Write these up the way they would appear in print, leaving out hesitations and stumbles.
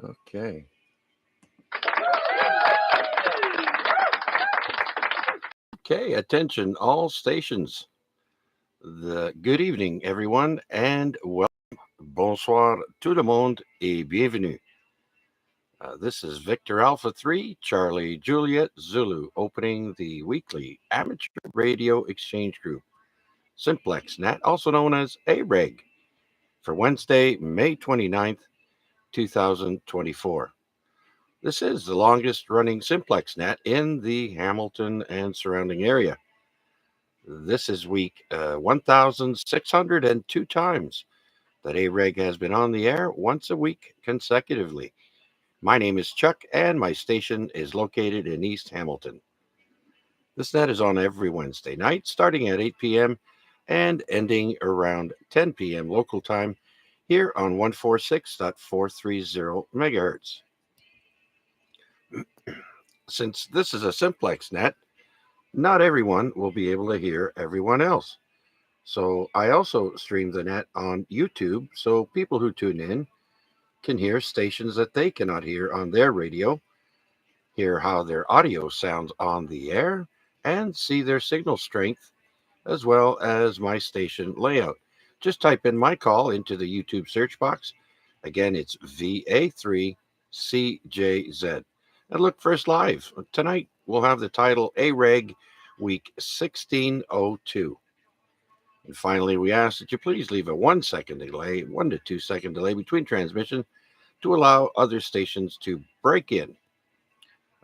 Okay. Okay, attention all stations. Good evening, everyone, and welcome. Bonsoir tout le monde et bienvenue. This is Victor Alpha 3, Charlie Juliet Zulu, opening the weekly amateur radio exchange group, Simplex Net, also known as AREG, for Wednesday, May 29th, 2024. This is the longest running Simplex Net in the Hamilton and surrounding area. This is week 1,602 times that AREG has been on the air once a week consecutively. My name is Chuck, and my station is located in East Hamilton. This net is on every Wednesday night, starting at 8 p.m. and ending around 10 p.m. local time here on 146.430 megahertz. Since this is a simplex net, not everyone will be able to hear everyone else. So I also stream the net on YouTube so people who tune in can hear stations that they cannot hear on their radio, hear how their audio sounds on the air, and see their signal strength as well as my station layout. Just type in my call into the YouTube search box. Again, it's VA3CJZ. And look for us live. Tonight, we'll have the title AREG Week 1602. And finally, we ask that you please leave a 1 second delay, 1 to 2 second delay between transmission to allow other stations to break in.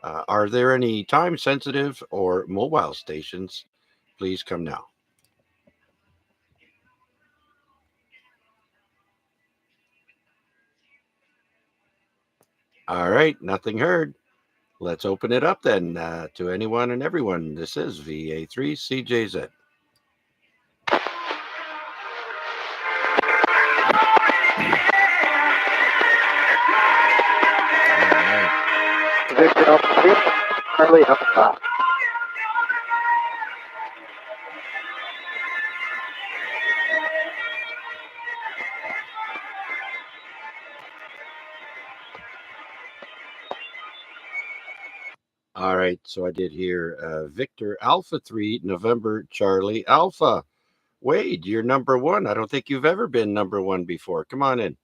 Are there any time sensitive or mobile stations? Please come now. All right, nothing heard. Let's open it up then to anyone and everyone. This is VA3CJZ. Victor Alpha 3, Charlie Alpha. All right, so I did hear Victor Alpha 3, November Charlie Alpha. Wade, you're number one. I don't think you've ever been number one before. Come on in.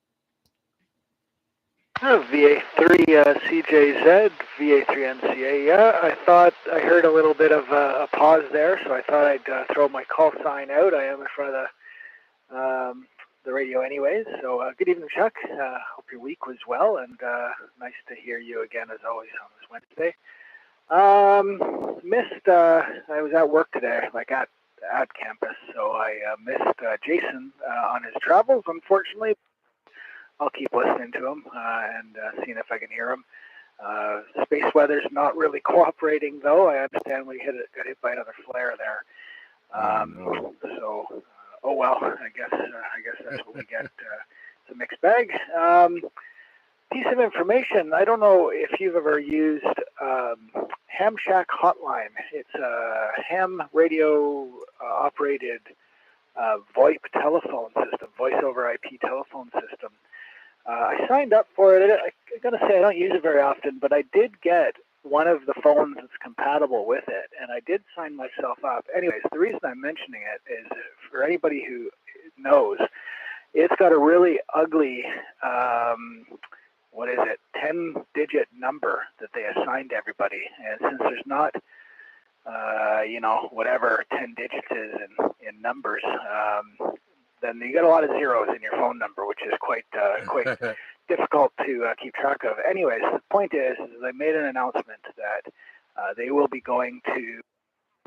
VA3 CJZ, VA3 NCA. Yeah, I thought I heard a little bit of a pause there, so I thought I'd throw my call sign out. I am in front of the radio anyways. So good evening, Chuck. Hope your week was well, and nice to hear you again as always on this Wednesday. I was at work today, like at campus, so I missed Jason on his travels, unfortunately. I'll keep listening to him and seeing if I can hear him. Space weather's not really cooperating, though. I understand we got hit by another flare there. So, oh well. I guess that's what we get. It's a mixed bag. Piece of information. I don't know if you've ever used Ham Shack Hotline. It's a ham radio operated VoIP telephone system, voice over IP telephone system. I signed up for it. I'm going to say I don't use it very often, but I did get one of the phones that's compatible with it, and I did sign myself up. Anyways, the reason I'm mentioning it is for anybody who knows, it's got a really ugly, 10-digit number that they assign to everybody. And since there's not, whatever 10 digits is in numbers, then you got a lot of zeros in your phone number, which is quite difficult to keep track of. Anyways, the point is they made an announcement that they will be going to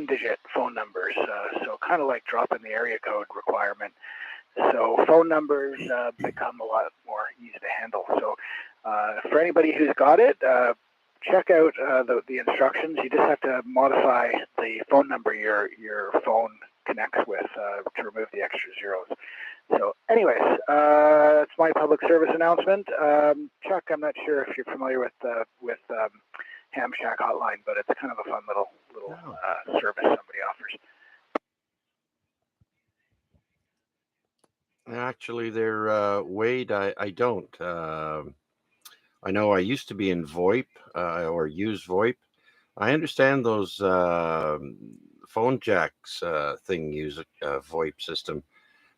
digit phone numbers, so kind of like dropping the area code requirement. So phone numbers become a lot more easy to handle. So for anybody who's got it, check out the instructions. You just have to modify the phone number your phone connects with to remove the extra zeros. So anyways, that's my public service announcement. Chuck, I'm not sure if you're familiar with Ham Shack Hotline, but it's kind of a fun little service somebody offers. Actually, they're Wade. I don't. I know I used to be in VoIP or use VoIP. I understand those phone jacks thing use a VoIP system,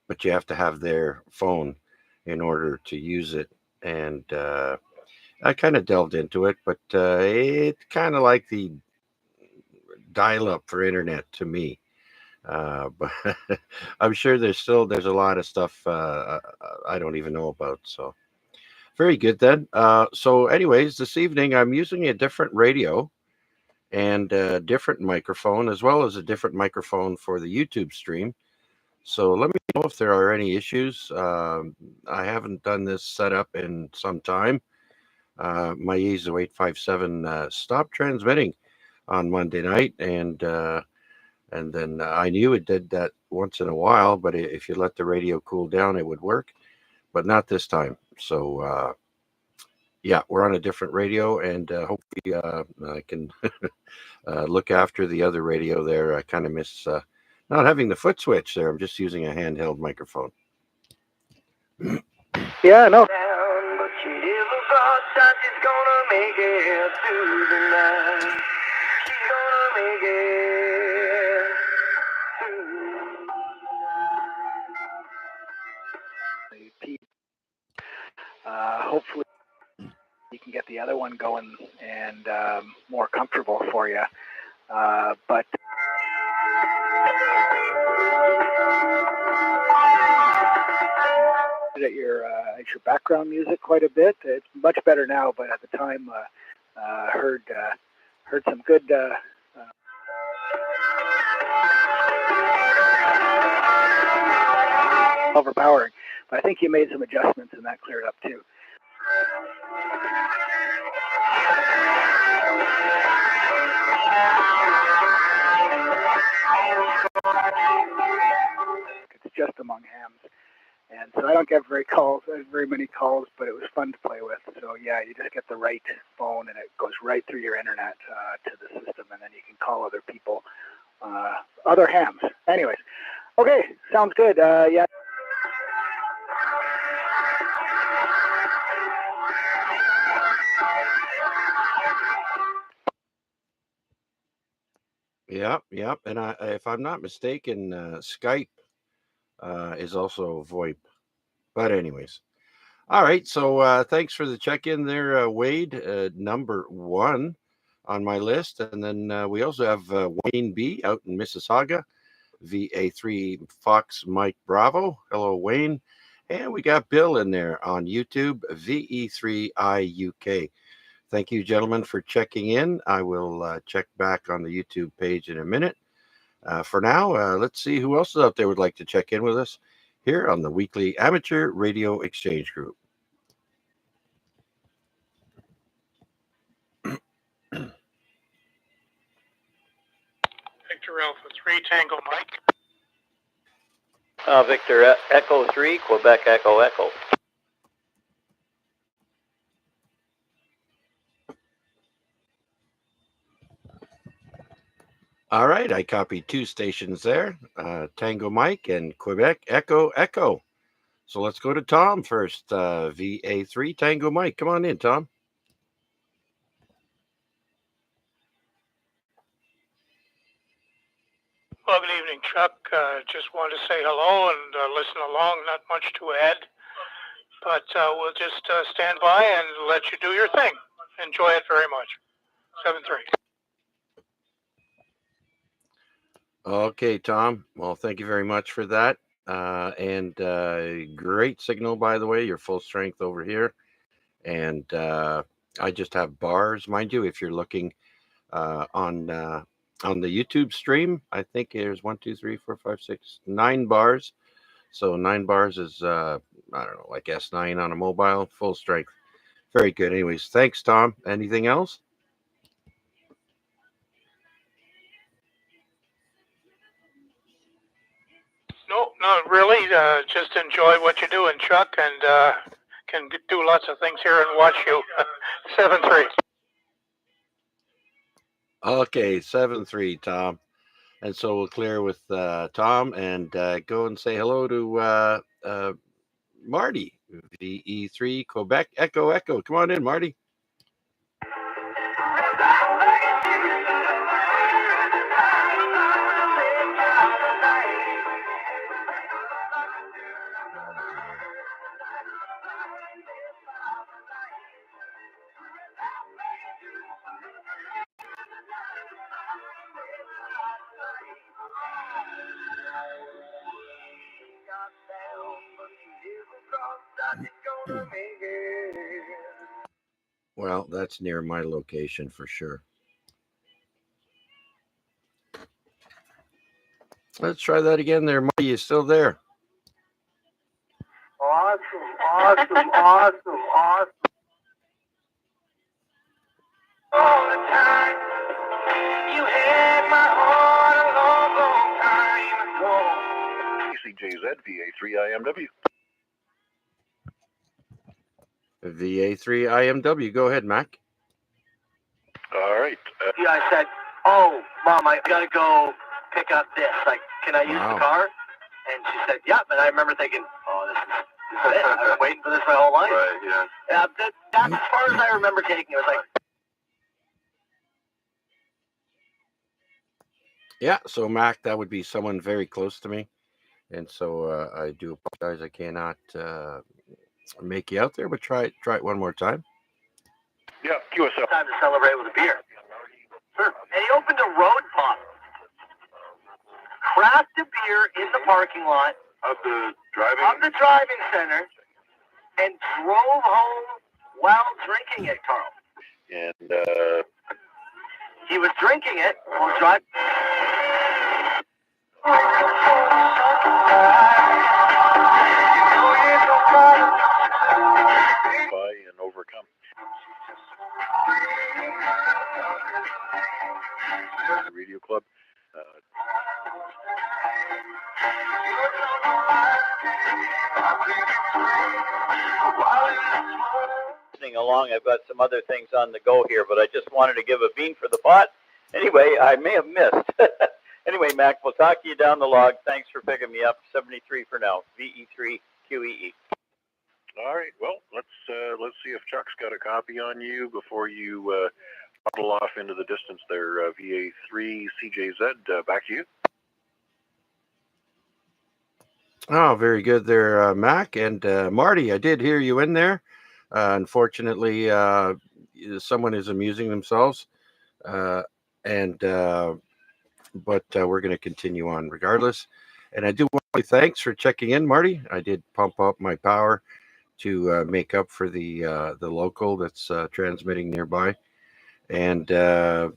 but you have to have their phone in order to use it. And I kind of delved into it, but it's kind of like the dial up for internet to me. But I'm sure there's a lot of stuff I don't even know about. So very good then. So, anyways, this evening I'm using a different radio and a different microphone, as well as a different microphone for the YouTube stream. So let me know if there are any issues. I haven't done this setup in some time. My ISO 857 stopped transmitting on Monday night, and then I knew it did that once in a while, but if you let the radio cool down, it would work, but not this time. So yeah, we're on a different radio, and hopefully I can look after the other radio there. I kind of miss not having the foot switch there. I'm just using a handheld microphone. Yeah, no. Hopefully you can get the other one going and more comfortable for you. But at your background music quite a bit. It's much better now, but at the time heard some good. Overpowering, but I think you made some adjustments and that cleared up too. It's just among hams, and so I don't get very many calls, but it was fun to play with. So yeah, you just get the right phone, and it goes right through your internet to the system, and then you can call other people, other hams. Anyways, okay, sounds good. Yeah. Yep. And if I'm not mistaken, Skype is also VoIP. But anyways, all right. So thanks for the check-in there, Wade. Number one on my list, and then we also have Wayne B out in Mississauga, VA3 Fox Mike Bravo. Hello, Wayne. And we got Bill in there on YouTube, VE3IUK. Thank you, gentlemen, for checking in. I will check back on the YouTube page in a minute. For now, let's see who else is out there would like to check in with us here on the weekly Amateur Radio Exchange Group. Victor Alpha 3 Tango Mike. Victor Echo 3 Quebec Echo Echo. All right, I copied two stations there, Tango Mike and Quebec Echo Echo. So let's go to Tom first, VA3 Tango Mike. Come on in, Tom. Well, good evening, Chuck. Just wanted to say hello and listen along. Not much to add, but we'll just stand by and let you do your thing. Enjoy it very much. 7-3. Okay, Tom. Well, thank you very much for that. And great signal, by the way. You're full strength over here. And I just have bars, mind you, if you're looking on the YouTube stream. I think there's 1, 2, 3, 4, 5, 6, 9 bars. So 9 bars is, I don't know, like S9 on a mobile, full strength. Very good. Anyways, thanks, Tom. Anything else? No, not really. Just enjoy what you're doing, Chuck, and can do lots of things here and watch you. 7-3. Okay, 7-3, Tom. And so we'll clear with Tom and go and say hello to Marty, VE3 Quebec Echo Echo. Come on in, Marty. Well, that's near my location for sure. Let's try that again there, Marty. You still there? Awesome. All the time, you had my heart a long time ago. CJZ VA3 IMW. VA3 IMW. Go ahead, Mac. All right. Yeah, I said, "Oh, Mom, I gotta go pick up this. Like, can I use Wow. the car?" And she said, "Yep." And I remember thinking, "Oh, this is it. I've been waiting for this my whole life." Right, yeah. That's as far as I remember taking it. It was like, Yeah, so Mac, that would be someone very close to me. And so I do apologize. I cannot make you out there, but try it one more time. Yeah, QSL. time to celebrate with a beer. Sure. And he opened a road pub. Crafted beer in the parking lot Of the driving center and drove home while drinking it, Carl. and He was drinking it while driving. by and overcome. Radio Club. Listening along, I've got some other things on the go here, but I just wanted to give a bean for the pot. Anyway, I may have missed. Anyway, Mac, we'll talk to you down the log. Thanks for picking me up. 73 for now. VE3 QEE. All right. Well, let's see if Chuck's got a copy on you before you toddle off into the distance there. VA3 CJZ. Back to you. Oh, very good there, Mac. And Marty, I did hear you in there. Unfortunately, someone is amusing themselves. But we're going to continue on regardless. And I do want to say thanks for checking in, Marty. I did pump up my power to make up for the local that's transmitting nearby. And I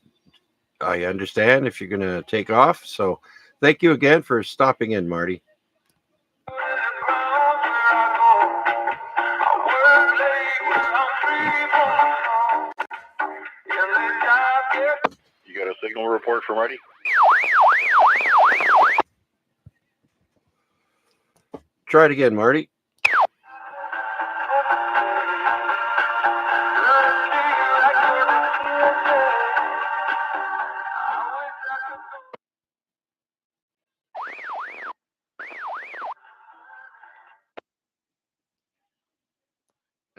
understand if you're going to take off. So thank you again for stopping in, Marty. You got a signal report for Marty? Try it again, Marty.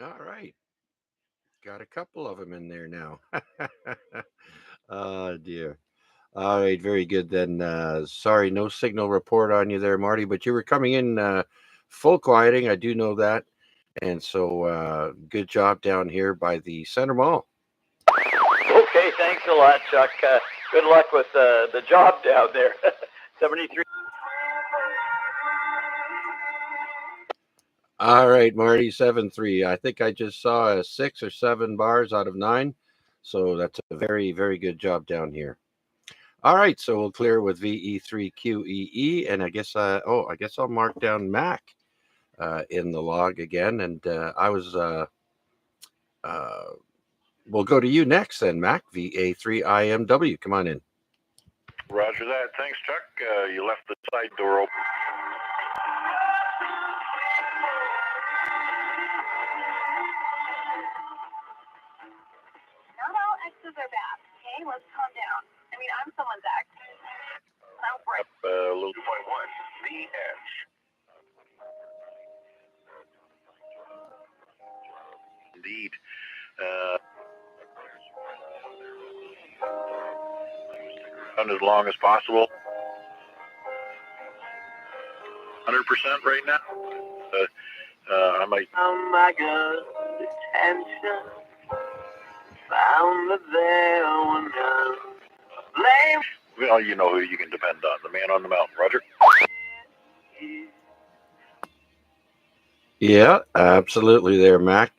All right. Got a couple of them in there now. Oh, dear. All right. Very good then. Sorry, no signal report on you there, Marty, but you were coming in full quieting. I do know that. And so good job down here by the Center Mall. Okay, thanks a lot, Chuck. Good luck with the job down there. 73. All right, Marty, 7-3. I think I just saw 6 or 7 bars out of 9. So that's a very, very good job down here. All right, so we'll clear with VE3QEE. And I guess I'll mark down Mac in the log again. And we'll go to you next then, Mac, VA3IMW. Come on in. Roger that. Thanks, Chuck. You left the side door open. Not all exes are bad, okay? Let's calm down. I mean, I'm someone's ex. I'm great. Up a little 2.1. The Edge. indeed. Run as long as possible. 100% right now. I might. Oh my God, attention. Found that there were none. Blame. Well, you know who you can depend on. The man on the mountain, Roger. Yeah, absolutely there, Mac.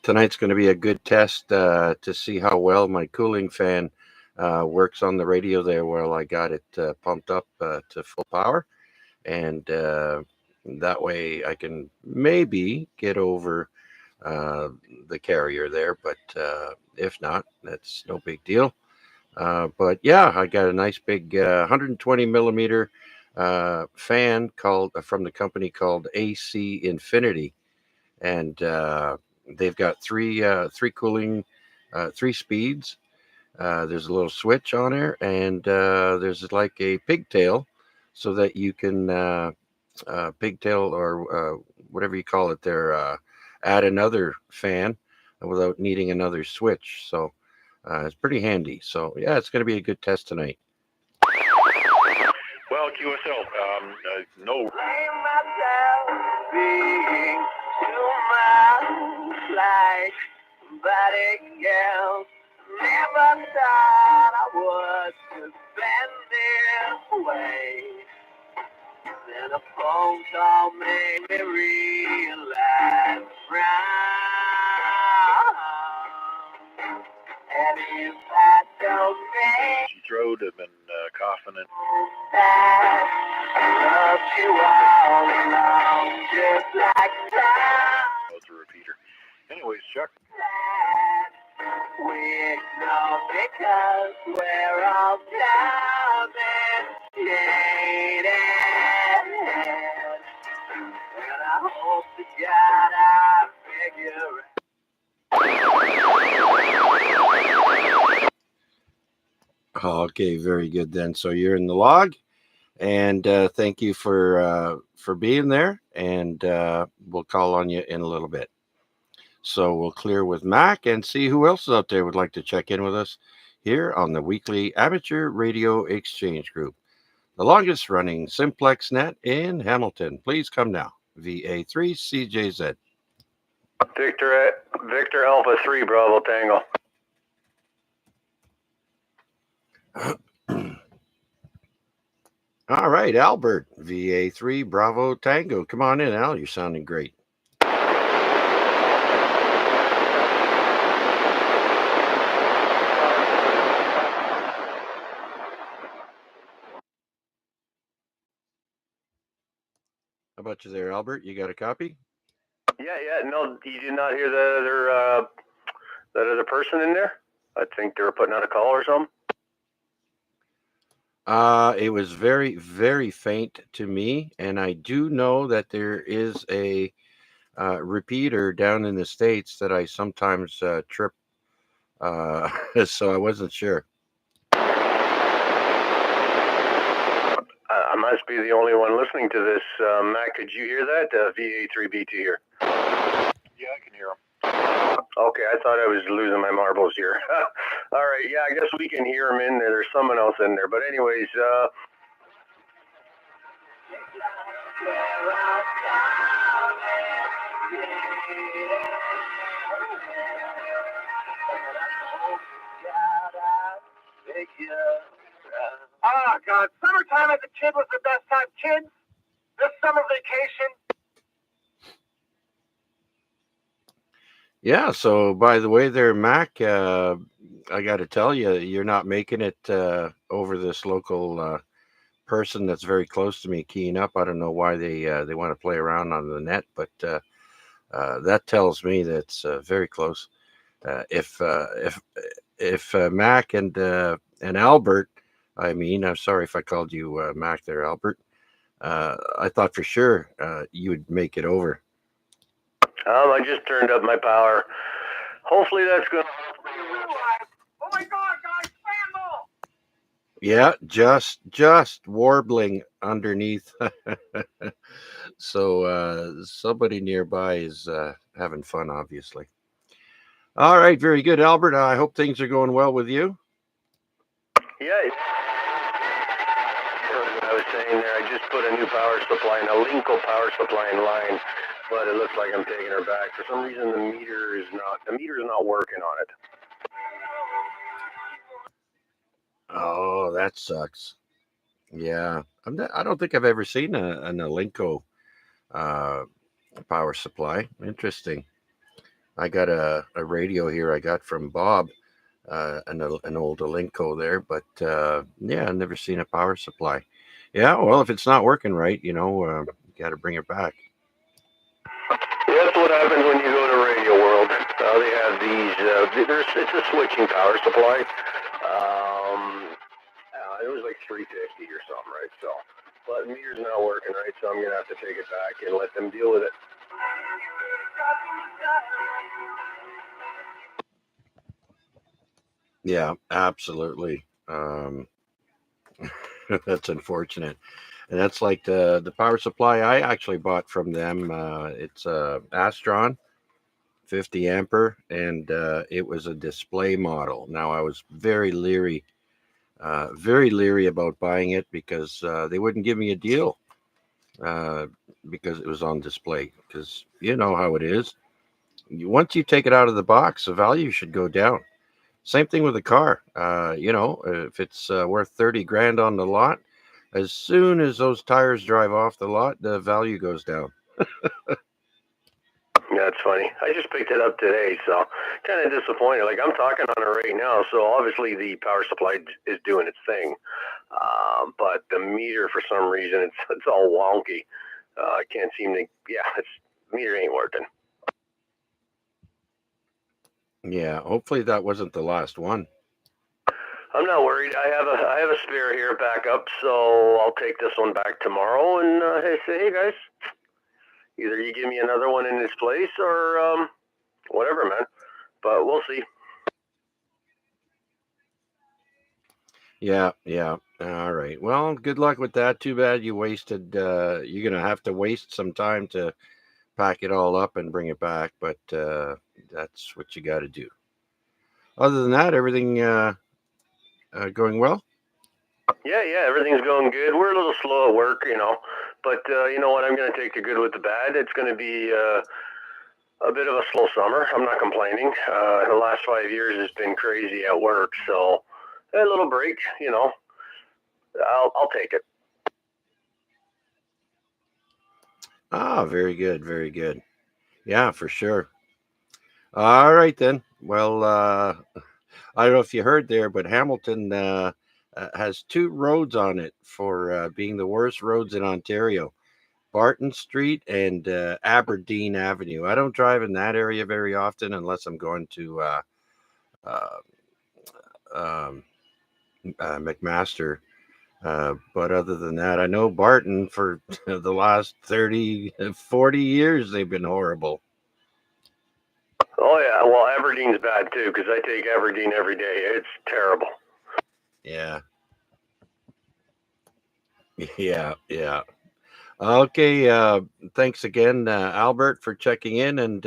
Tonight's going to be a good test to see how well my cooling fan works on the radio there while I got it pumped up to full power. And that way I can maybe get over the carrier there. But if not, that's no big deal. But yeah, I got a nice big 120 millimeter fan called from the company called AC Infinity, and they've got three cooling, 3 speeds. There's a little switch on there, and there's like a pigtail, so that you can pigtail or whatever you call it there, add another fan without needing another switch. So it's pretty handy. So yeah, it's going to be a good test tonight. Well, QSL, no. Blame myself being too much like somebody else. Never thought I would spend this way. Then a phone call made me realize wrong. And if I don't make She throat have been coughing and that, I love you all along, just like that. it's a repeater. Anyways, Chuck. We know because we're all down and jaded. And I hope to God I figure it. Okay, very good then. So you're in the log, and thank you for being there, and we'll call on you in a little bit. So we'll clear with Mac and see who else is out there would like to check in with us here on the weekly Amateur Radio Exchange Group, the longest running Simplex Net in Hamilton. Please come now. VA3CJZ. Victor Alpha 3 Bravo Tango. All right, Albert, VA3 Bravo Tango. Come on in, Al. You're sounding great. How about you there, Albert? You got a copy? Yeah. No, you did not hear that other person in there? I think they were putting out a call or something. It was very, very faint to me, and I do know that there is a repeater down in the States that I sometimes trip, so I wasn't sure. I must be the only one listening to this. Matt, could you hear that? VA3BT here. Yeah, I can hear him. Okay, I thought I was losing my marbles here. All right, yeah, I guess we can hear him in there. There's someone else in there. But anyways, Oh, God. Summertime as a kid was the best time. Kids, this summer vacation. Yeah, so by the way there, Mac, I got to tell you, you're not making it over this local person that's very close to me keying up. I don't know why they want to play around on the net, but that tells me that it's very close. If Mac and Albert, I mean, I'm sorry if I called you Mac there, Albert. I thought for sure you would make it over. I just turned up my power. Hopefully that's good. Oh, my God, guys, scramble! Yeah, just warbling underneath. So somebody nearby is having fun, obviously. All right, very good, Albert. I hope things are going well with you. Yeah, what I was saying there, I just put a new power supply in, a Linko power supply in line, but it looks like I'm taking her back. For some reason, the meter is not working on it. Oh, that sucks. Yeah, I don't think I've ever seen an Alinco power supply. Interesting. I got a radio here I got from Bob, an old Alinco there, but yeah, I've never seen a power supply. Yeah, well, if it's not working right, you you got to bring it back. Yeah, that's what happens when you go to Radio World. They have these. It's a switching power supply. It was like $350 or something, right? So, but the meter's not working right, so I'm gonna have to take it back and let them deal with it. Yeah, absolutely. That's unfortunate. And that's like the power supply I actually bought from them. It's a Astron 50 ampere, and it was a display model. Now I was very leery about buying it because they wouldn't give me a deal uh, because it was on display. Because you know how it is. Once you take it out of the box, the value should go down. Same thing with a car. If it's worth 30 grand on the lot, as soon as those tires drive off the lot, the value goes down. Yeah, it's funny. I just picked it up today, so kind of disappointed. Like I'm talking on it right now, so obviously the power supply is doing its thing, but the meter for some reason it's all wonky. I can't seem to. Yeah, it's meter ain't working. Yeah, hopefully that wasn't the last one. I'm not worried. I have a spare here backup, so I'll take this one back tomorrow and hey guys, either you give me another one in its place or whatever, man. But we'll see. Yeah, yeah. All right. Well, good luck with that. Too bad you wasted. You're gonna have to waste some time to pack it all up and bring it back, but that's what you got to do. Other than that, everything going well. Yeah, everything's going good. We're a little slow at work, but you know what? I'm going to take the good with the bad. It's going to be a bit of a slow summer. I'm not complaining. The last 5 years has been crazy at work, so a little break, I'll take it. Ah, very good, very good. Yeah, for sure. All right then. Well, I don't know if you heard there, but Hamilton has two roads on it for being the worst roads in Ontario: Barton Street and Aberdeen Avenue. I don't drive in that area very often unless I'm going to uh, um, McMaster. But other than that, I know Barton for the last 30, 40 years, they've been horrible. Oh yeah, well Aberdeen's bad too because I take Aberdeen every day. It's terrible. Yeah. Yeah. Okay. Thanks again, Albert, for checking in. And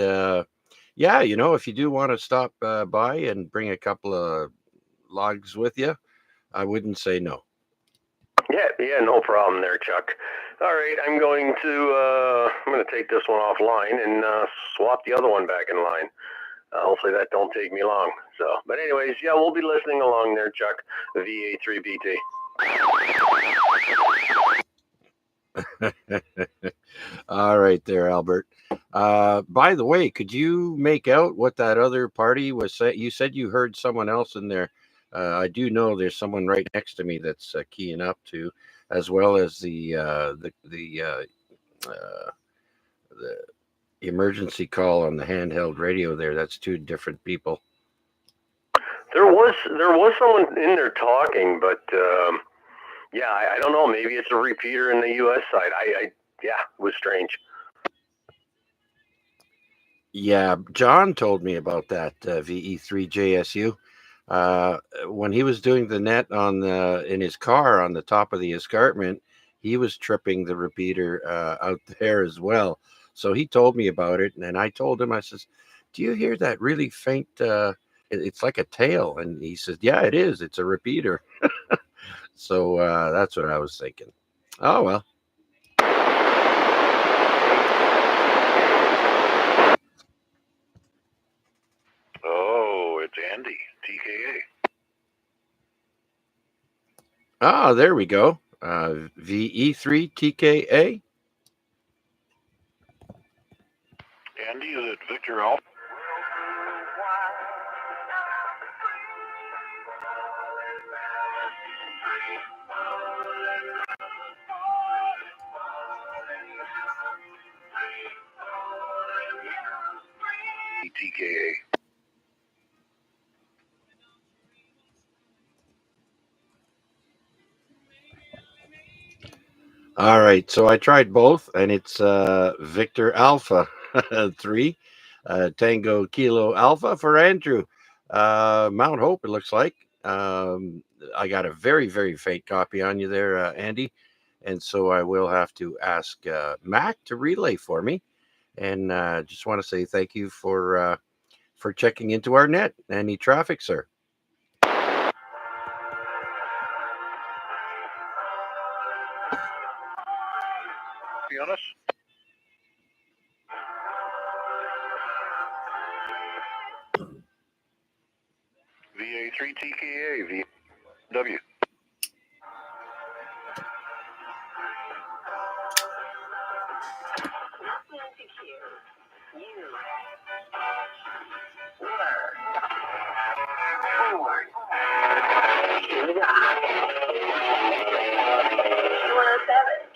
yeah, if you do want to stop by and bring a couple of logs with you, I wouldn't say no. Yeah, no problem there, Chuck. All right, I'm going to take this one offline and swap the other one back in line. Hopefully that don't take me long. So, but anyways, yeah, we'll be listening along there, Chuck. VA3BT. All right there, Albert. By the way, could you make out what that other party was saying? You said you heard someone else in there. I do know there's someone right next to me that's keying up to, as well as uh, the emergency call on the handheld radio there. That's two different people. There was someone in there talking, but yeah, I don't know. Maybe it's a repeater in the U.S. side. Yeah, it was strange. Yeah, John told me about that VE3JSU. When he was doing the net in his car on the top of the escarpment, he was tripping the repeater out there as well. So he told me about it, and I told him, I says, do you hear that really faint, it's like a tail? And he says, yeah, it is. It's a repeater. So that's what I was thinking. Oh, well. Oh, it's Andy, TKA. Ah, there we go. VE3 TKA. Andy, is it Victor Alpha? TKA. All right, so I tried both, and it's Victor Alpha 3, Tango Kilo Alpha for Andrew. Mount Hope, it looks like. I got a very, very faint copy on you there, Andy, and so I will have to ask Mac to relay for me. And just want to say thank you for checking into our net. Any traffic, sir? Be honest. VA3 TKA, VW.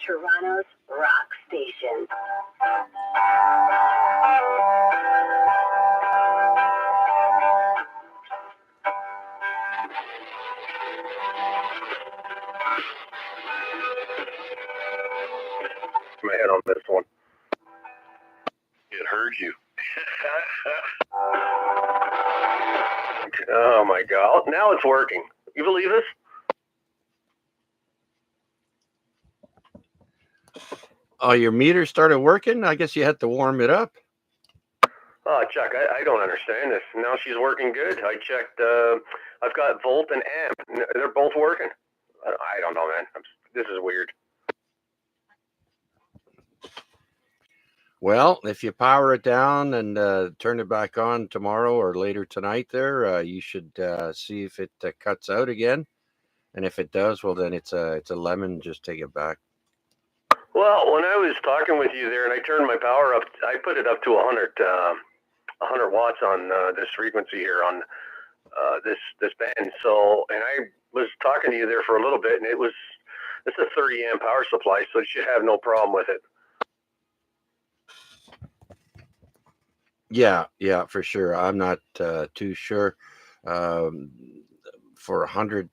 Toronto's rock station. My head on this one. It heard you. Oh my God! Now it's working. You believe this? Oh, your meter started working? I guess you had to warm it up. Oh, Chuck, I don't understand this. Now she's working good. I checked. I've got volt and amp. They're both working. I don't know, man. This is weird. Well, if you power it down and turn it back on tomorrow or later tonight there, you should see if it cuts out again. And if it does, well, then it's a lemon. Just take it back. Well, when I was talking with you there and I turned my power up, I put it up to 100 watts on this frequency here on this band. So, and I was talking to you there for a little bit, and it's a 30 amp power supply, so it should have no problem with it. Yeah, for sure. I'm not too sure for 100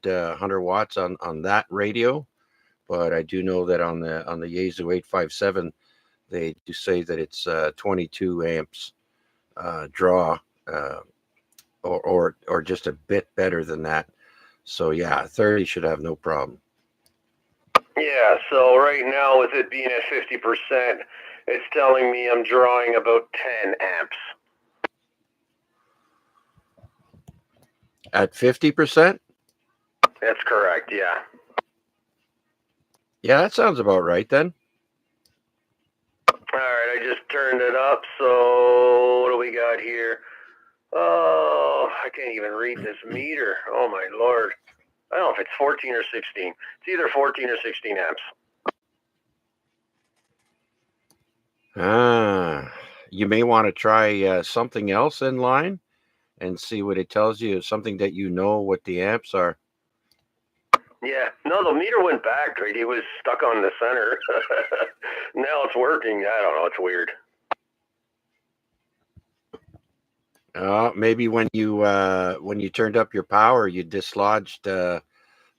watts on that radio, but I do know that on the Yaesu 857, they do say that it's 22 amps draw, or just a bit better than that. So yeah, 30 should have no problem. Yeah. So right now, with it being at 50%, it's telling me I'm drawing about 10 amps. At 50%? That's correct. Yeah. Yeah, that sounds about right then. All right, I just turned it up. So what do we got here? Oh, I can't even read this meter. Oh my Lord. I don't know if it's 14 or 16. It's either 14 or 16 amps. You may want to try something else in line and see what it tells you. Something that you know what the amps are. Yeah, no, the meter went back, right? He was stuck on the center. Now it's working. I don't know. It's weird. Maybe when you turned up your power, you dislodged the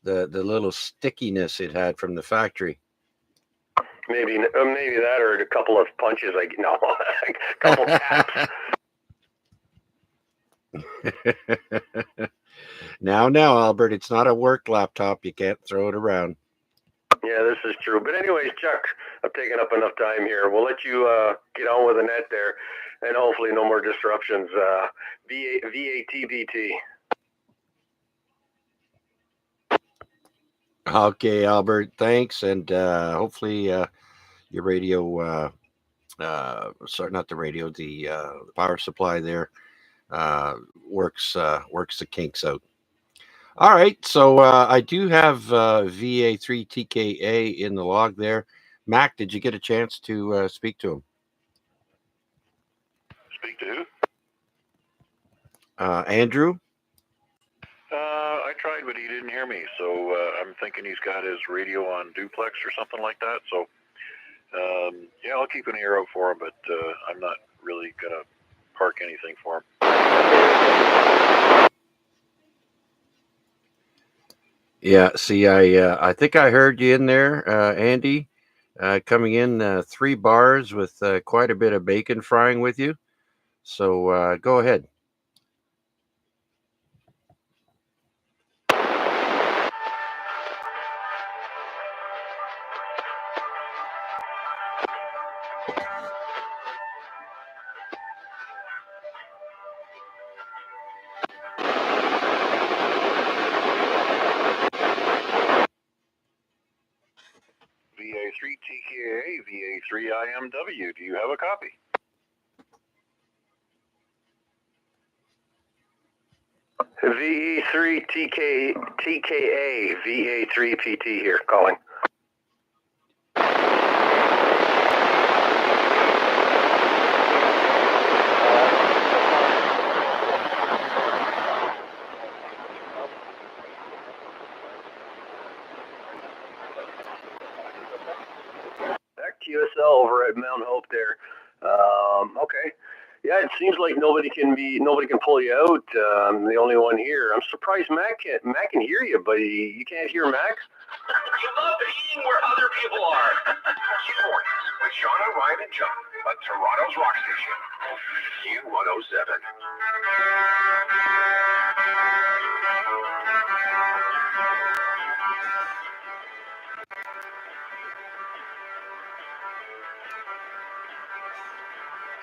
little stickiness it had from the factory. Maybe that, or a couple of punches. Like no, a couple taps. Now, Albert, it's not a work laptop. You can't throw it around. Yeah, this is true. But anyways, Chuck, I've taken up enough time here. We'll let you get on with the net there, and hopefully no more disruptions. VATBT. Okay, Albert, thanks, and hopefully your radio, sorry, not the radio, the power supply there works the kinks out. All right, so I do have VA3TKA in the log there. Mac, did you get a chance to speak to him? Speak to who? Andrew? I tried, but he didn't hear me. So I'm thinking he's got his radio on duplex or something like that. So yeah, I'll keep an ear out for him, but I'm not really gonna park anything for him. Yeah, see, I think I heard you in there, Andy, coming in 3 bars with quite a bit of bacon frying with you. So go ahead. VA3 TKA, VA3 IMW. Do you have a copy? VE3 TKA, VA3 PT here calling. Back QSL over at Mount Hope there. Okay. Yeah, it seems like nobody can pull you out. The only one here. I'm surprised Mac can hear you, but you can't hear Mac. You love being where other people are. Q-Mornings with Shauna, Ryan, and John on Toronto's rock station, Q107.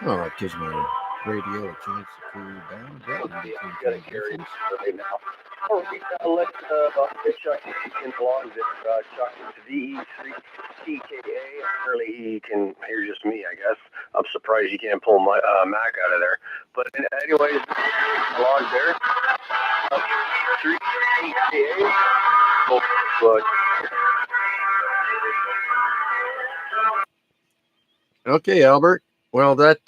Oh, it gives my radio a chance to cool down. Gotta carry it right now. All right, let's get Chuck in along there. Chuck, it's VE3TKA. Apparently he can hear just me, I guess. I'm surprised he can't pull my Mac out of there. But anyways, along there. VE3TKA. Okay, Albert. Well, that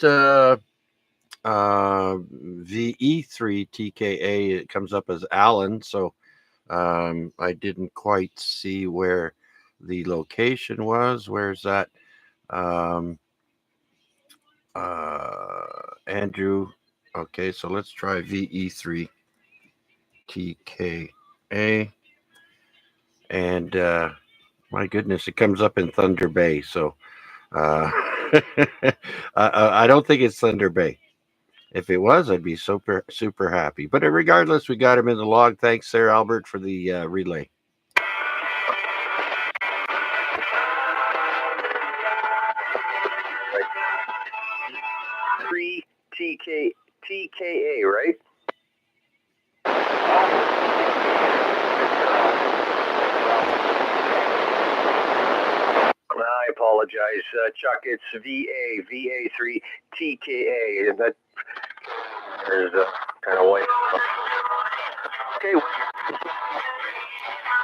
VE3TKA, it comes up as Allen, so I didn't quite see where the location was. Where's that? Andrew. Okay, so let's try VE3TKA. And my goodness, it comes up in Thunder Bay. So I don't think it's Thunder Bay. If it was, I'd be super, super happy. But regardless, we got him in the log. Thanks, there, Albert, for the relay. TKA, right? I apologize, Chuck. It's VA3 TKA, and that is kind of white. Okay,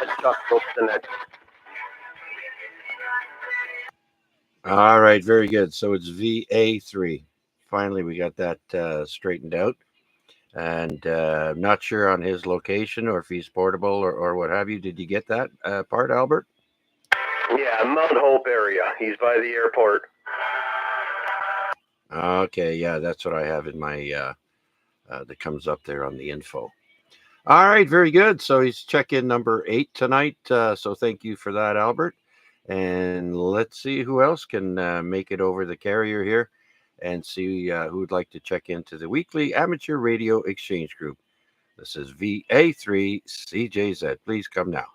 let's Chuck open the net. All right, very good. So it's VA3. Finally, we got that straightened out. And I'm not sure on his location or if he's portable or what have you. Did you get that part, Albert? Yeah, Mount Hope area. He's by the airport. Okay, yeah, that's what I have in my that comes up there on the info. All right, very good. So he's check-in number 8 tonight. So thank you for that, Albert. And let's see who else can make it over the carrier here and see who would like to check into the weekly amateur radio exchange group. This is VA3 CJZ. Please come now.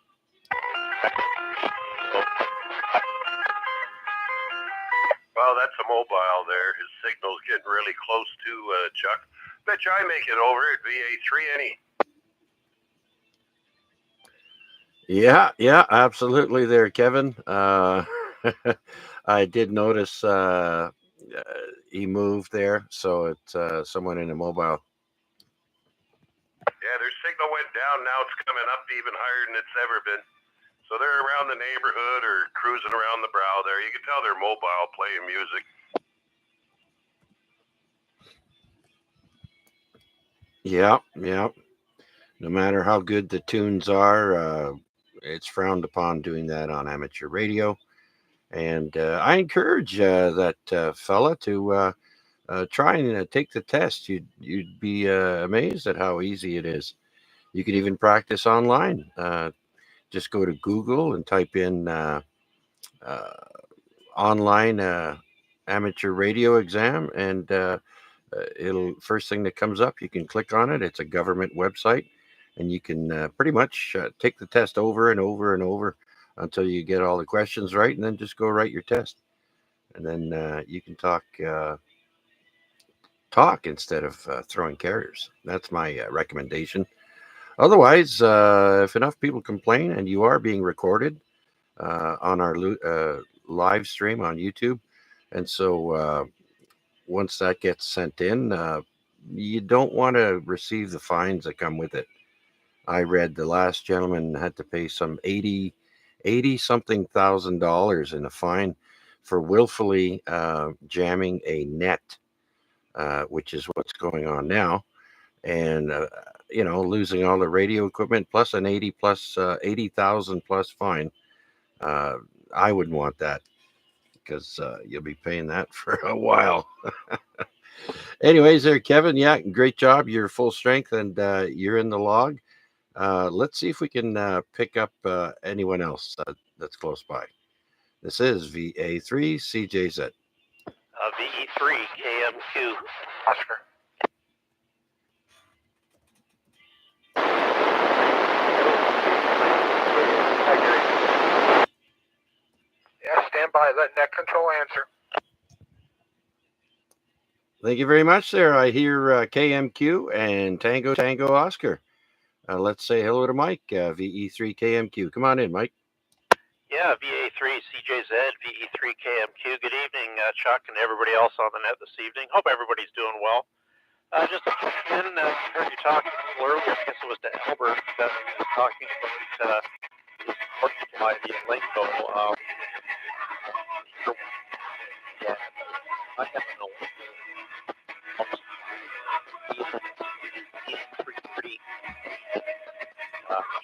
mobile there. His signal's getting really close to Chuck. Bet you I make it over at VA3 any. Yeah, absolutely there, Kevin. I did notice he moved there, so it's someone in a mobile. Yeah, their signal went down. Now it's coming up even higher than it's ever been. So they're around the neighborhood or cruising around the brow there. You can tell they're mobile playing music. Yeah. No matter how good the tunes are, it's frowned upon doing that on amateur radio. And I encourage that fella to try and take the test. You'd be amazed at how easy it is. You could even practice online. Just go to Google and type in online amateur radio exam, and it'll first thing that comes up. You can click on it. It's a government website, and you can pretty much take the test over and over and over until you get all the questions right, and then just go write your test, and then you can talk instead of throwing carriers. That's my recommendation. Otherwise, if enough people complain and you are being recorded on our live stream on YouTube, and so once that gets sent in, you don't want to receive the fines that come with it. I read the last gentleman had to pay some 80 something $1,000 in a fine for willfully jamming a net, which is what's going on now, and losing all the radio equipment plus an 80,000 plus fine. I wouldn't want that, because you'll be paying that for a while. Anyways, there, Kevin. Yeah, great job. You're full strength, and you're in the log. Let's see if we can pick up anyone else that's close by. This is VA3 CJZ. VE3 KMQ Oscar. Yeah, stand by. Let net control answer. Thank you very much, there. I hear KMQ and Tango Oscar. Let's say hello to Mike, VE3 KMQ. Come on in, Mike. Yeah, VA3 CJZ, VE3 KMQ. Good evening, Chuck, and everybody else on the net this evening. Hope everybody's doing well. Just to check in, heard you talking earlier, I guess it was to Albert, that was talking about the Linko. Yeah, I have no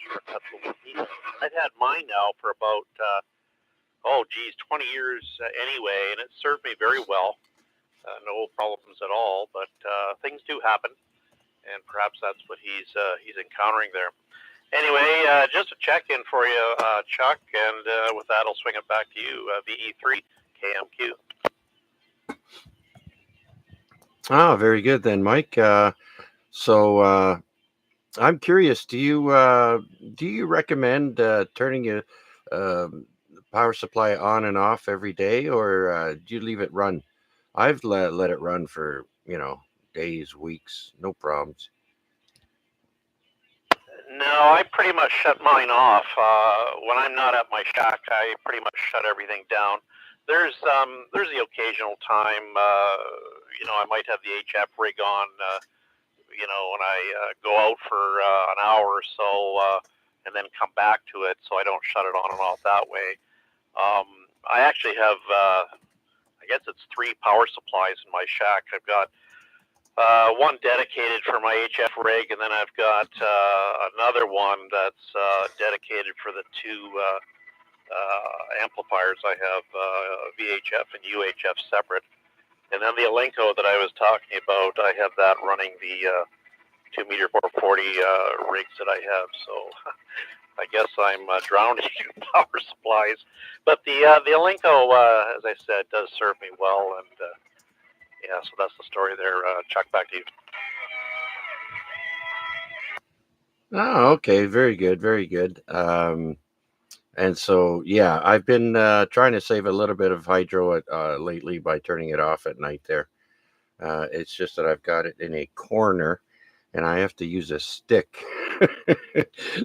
sure that's what we need. I've had mine now for about 20 years anyway, and it served me very well. No problems at all, but things do happen, and perhaps that's what he's encountering there. Anyway, just a check-in for you, Chuck, and with that, I'll swing it back to you, VE3 KMQ. Very good then, Mike. So I'm curious. Do you recommend turning your power supply on and off every day, or do you leave it run? I've let it run for days, weeks, no problems. No, I pretty much shut mine off. When I'm not at my shack, I pretty much shut everything down. There's the occasional time, I might have the HF rig on, when I go out for an hour or so, and then come back to it, so I don't shut it on and off that way. I actually have, I guess it's 3 power supplies in my shack. I've got one dedicated for my HF rig, and then I've got another one that's dedicated for the 2 amplifiers. I have VHF and UHF separate. And then the Alinco that I was talking about, I have that running the 2 meter 440 rigs that I have. So I guess I'm drowning in power supplies. But the Alinco, as I said, does serve me well. And yeah, so that's the story there. Chuck, back to you. Oh, okay. Very good. Very good. And so, yeah, I've been trying to save a little bit of hydro lately by turning it off at night there. It's just that I've got it in a corner and I have to use a stick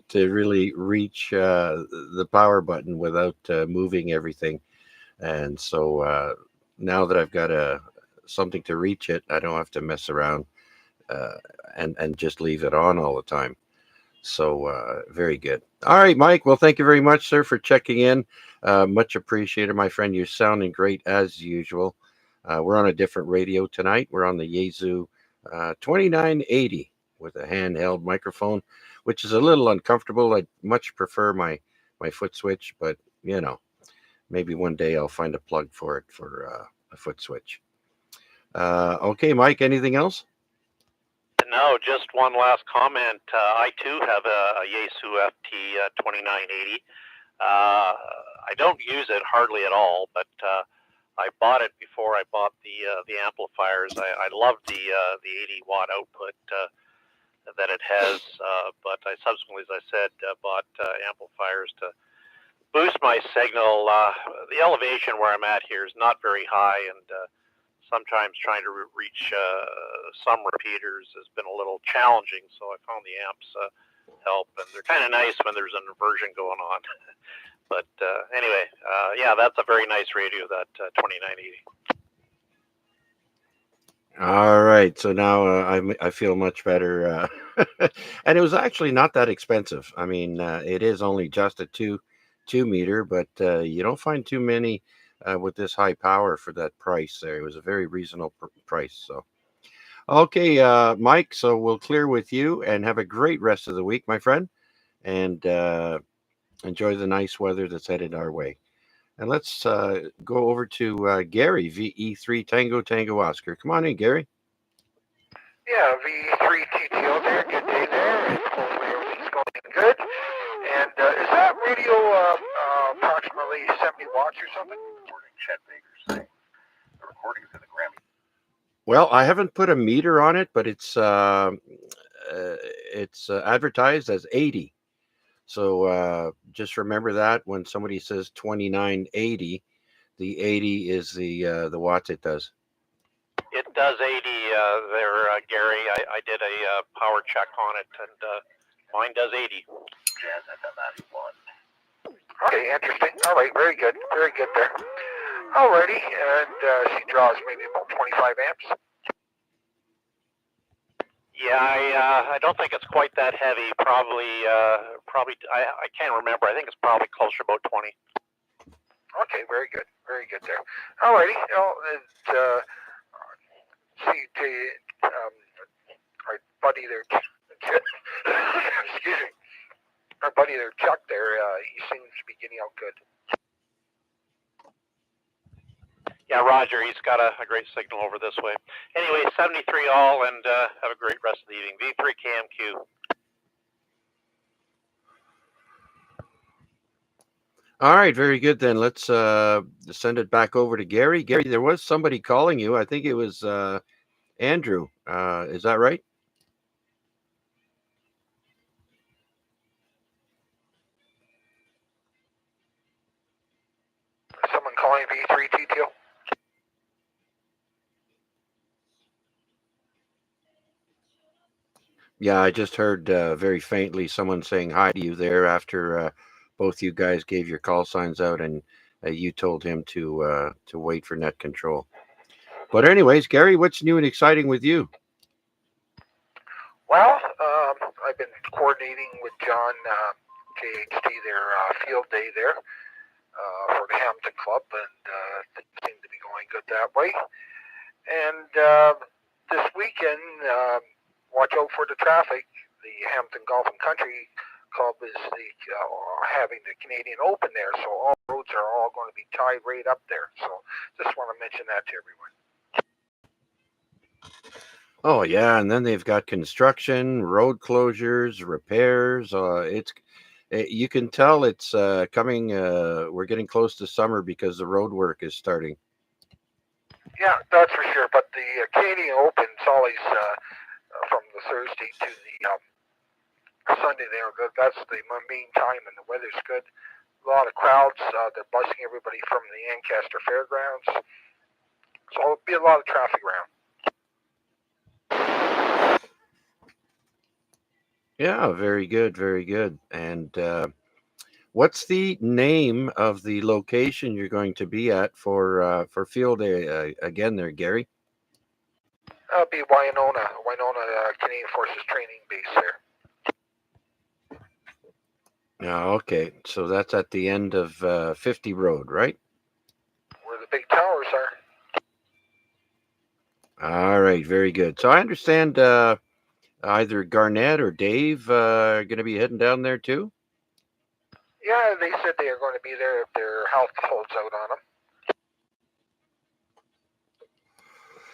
to really reach the power button without moving everything. And so now that I've got something to reach it, I don't have to mess around uh, and just leave it on all the time. So very good. All right, Mike. Well, thank you very much, sir, for checking in. Much appreciated, my friend. You're sounding great as usual. We're on a different radio tonight. We're on the Yaesu 2980 with a handheld microphone, which is a little uncomfortable. I'd much prefer my foot switch, but you know, maybe one day I'll find a plug for it for a foot switch. Okay, Mike. Anything else? No, just one last comment. I too have a Yaesu FT 2980. I don't use it hardly at all, but I bought it before I bought the amplifiers. I love the 80 watt output that it has, but I subsequently, as I said, bought amplifiers to boost my signal. The elevation where I'm at here is not very high, and sometimes trying to reach some repeaters has been a little challenging. So I found the amps help, and they're kind of nice when there's an inversion going on. But anyway, yeah, that's a very nice radio, that 2980. All right, so now I feel much better, and it was actually not that expensive. I mean, it is only just a two meter, but you don't find too many with this high power for that price. There, it was a very reasonable price. So, okay, Mike. So we'll clear with you, and have a great rest of the week, my friend, and enjoy the nice weather that's headed our way. And let's go over to Gary, VE3 Tango Tango Oscar. Come on in, Gary. Yeah, V3TTO there, good day there, and hopefully everything's going good. And is that radio approximately 70 watts or something? Chet Baker saying the recording is in the Grammy. Well, I haven't put a meter on it, but it's advertised as 80. So just remember that when somebody says 2980, the 80 is the watts it does. It does 80 there, Gary. I did a power check on it, and mine does 80. Jazz FM 91. Okay, interesting. All right, very good there. Alrighty, and she draws maybe about 25 amps. Yeah, I don't think it's quite that heavy. Probably I can't remember. I think it's probably closer about 20. Okay, very good there. Alrighty, well, our buddy there, excuse me, our buddy there, Chuck there, he seems to be getting out good. Yeah, Roger, he's got a great signal over this way. Anyway, 73 all, and have a great rest of the evening. V3 KMQ. All right, very good then. Let's send it back over to Gary. Gary, there was somebody calling you. I think it was Andrew. Is that right? Someone calling V3TTO? Yeah, I just heard very faintly someone saying hi to you there after both you guys gave your call signs out, and you told him to wait for net control. But anyways, Gary, what's new and exciting with you? Well, I've been coordinating with John JHT their field day there for the Hampton Club, and things seem to be going good that way. And this weekend, watch out for the traffic. The Hampton Golf and Country Club is having the Canadian Open there, so all roads are all going to be tied right up there. So just want to mention that to everyone. Oh yeah, and then they've got construction, road closures, repairs. You can tell it's coming. We're getting close to summer because the road work is starting. Yeah, that's for sure. But the Canadian Open is always from the Thursday to the Sunday there. That's the main time, and the weather's good. A lot of crowds. They're busing everybody from the Ancaster Fairgrounds. So there'll be a lot of traffic around. Yeah, very good, very good. And what's the name of the location you're going to be at for Field Day again there, Gary? That'll be Winona Canadian Forces Training Base there. Oh, okay. So that's at the end of 50 Road, right? Where the big towers are. All right, very good. So I understand either Garnett or Dave are going to be heading down there too? Yeah, they said they are going to be there if their health holds out on them.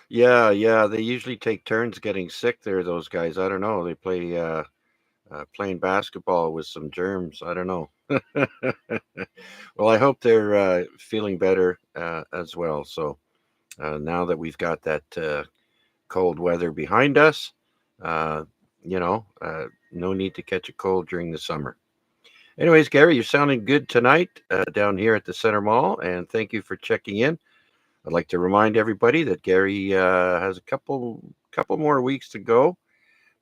Yeah. They usually take turns getting sick there, those guys. I don't know. They play playing basketball with some germs. I don't know. Well, I hope they're feeling better as well. So now that we've got that cold weather behind us, uh, no need to catch a cold during the summer. Anyways, Gary, you're sounding good tonight down here at the Center Mall, and thank you for checking in. I'd like to remind everybody that Gary has a couple more weeks to go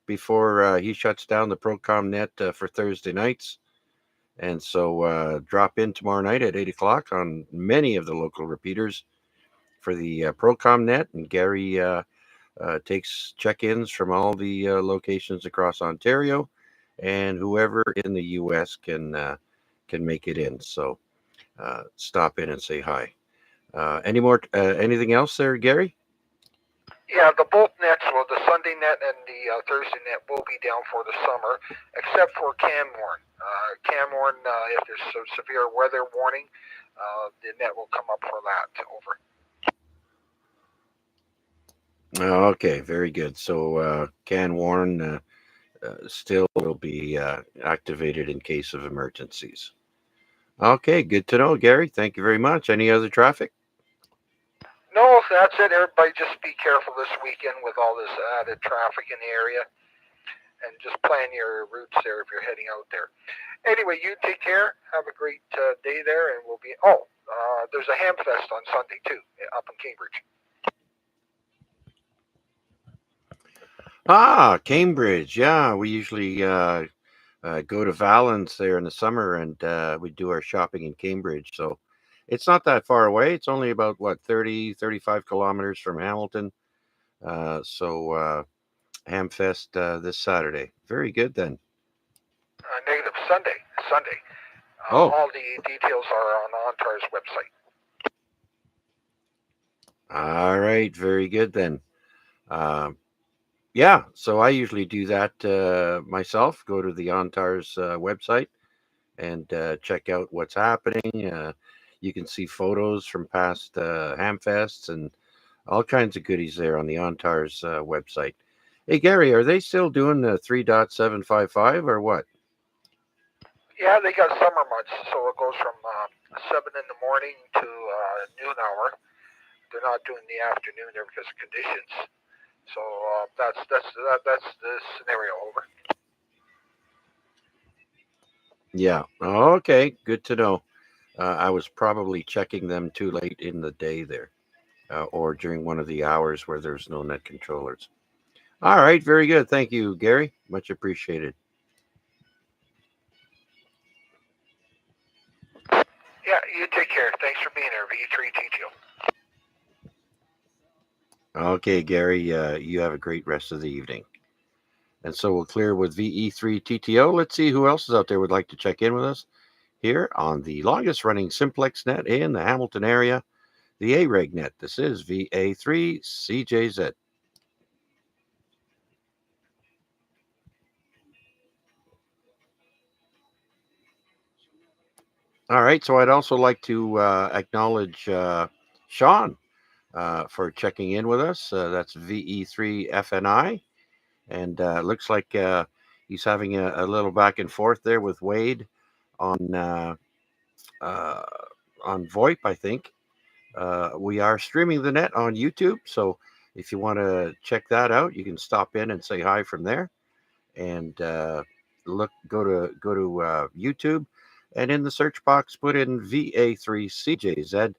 before he shuts down the Procom Net for Thursday nights. And so drop in tomorrow night at 8 o'clock on many of the local repeaters for the Procom Net. And Gary takes check-ins from all the locations across Ontario, and whoever in the U.S. can make it in. So stop in and say hi. Anything else there, Gary? Yeah, the both nets, well, the Sunday net and the Thursday net will be down for the summer, except for Canmorn. Canmorn, if there's some severe weather warning, the net will come up for that. Over. Okay, very good. So Canmorn still will be activated in case of emergencies. Okay, good to know, Gary. Thank you very much. Any other traffic? No, that's it. Everybody just be careful this weekend with all this added traffic in the area. And just plan your routes there if you're heading out there. Anyway, you take care. Have a great day there. And we'll be... there's a ham fest on Sunday, too, up in Cambridge. Cambridge. Yeah, we usually go to Valens there in the summer, and we do our shopping in Cambridge. So it's not that far away. It's only about 35 kilometers from Hamilton. So Hamfest this Saturday. Very good then. Negative Sunday. All the details are on ONTAR's website. All right, very good then. Yeah, so I usually do that myself. Go to the ONTAR's website and check out what's happening. You can see photos from past Hamfests and all kinds of goodies there on the ONTAR's website. Hey, Gary, are they still doing the 3.755 or what? Yeah, they got summer months, so it goes from 7 in the morning to noon hour. They're not doing the afternoon there because of conditions. So that's the scenario. Over. Yeah. Okay. Good to know. I was probably checking them too late in the day there, or during one of the hours where there's no net controllers. All right. Very good. Thank you, Gary. Much appreciated. Yeah, you take care. Thanks for being here, V3TTO. Okay, Gary, you have a great rest of the evening. And so we'll clear with VE3TTO. Let's see who else is out there would like to check in with us here on the longest running Simplex Net in the Hamilton area, the AREG Net. This is VA3CJZ. All right, so I'd also like to acknowledge Sean for checking in with us. That's VE3FNI. And looks like he's having a little back and forth there with Wade on VoIP, I think. We are streaming the net on YouTube, so if you want to check that out, you can stop in and say hi from there. And go to YouTube. and in the search box put in VA3CJZ,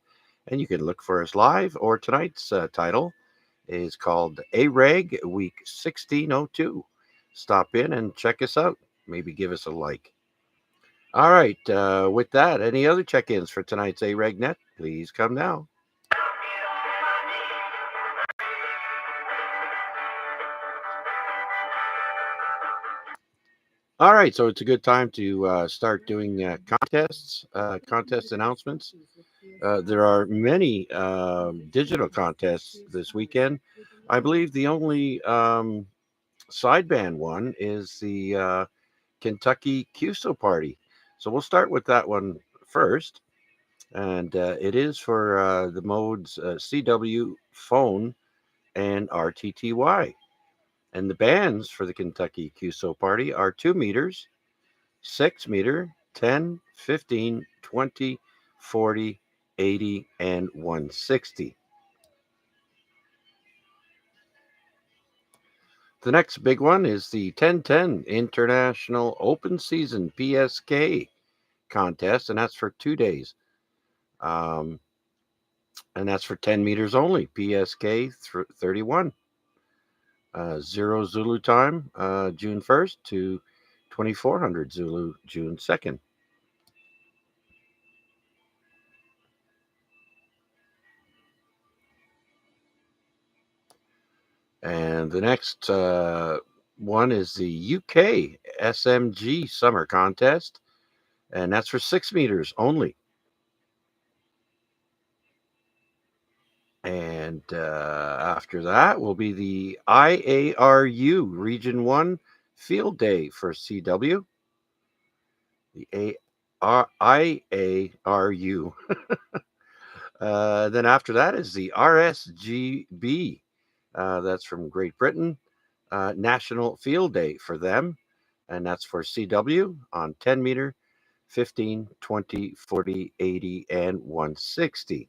and you can look for us live. Or tonight's title is called AREG Week 1602. Stop in and check us out. Maybe give us a like. All right. With that, any other check-ins for tonight's AREG Net? Please come now. All right, so it's a good time to start doing contests, contest announcements. There are many digital contests this weekend. I believe the only sideband one is the Kentucky QSO party. So we'll start with that one first. And it is for the modes CW, phone, and RTTY. And the bands for the Kentucky QSO party are 2 meters, 6 meter, 10, 15, 20, 40, 80, and 160. The next big one is the 1010 International Open Season PSK contest, and that's for 2 days. And that's for 10 meters only, PSK 31. 0 Zulu time, June 1st to 2400 Zulu, June 2nd. And the next one is the UK SMG Summer Contest, and that's for 6 meters only. And after that will be the IARU Region 1 Field Day for CW. The IARU. Then after that is the RSGB. That's from Great Britain. National Field Day for them. And that's for CW on 10 meter, 15, 20, 40, 80, and 160.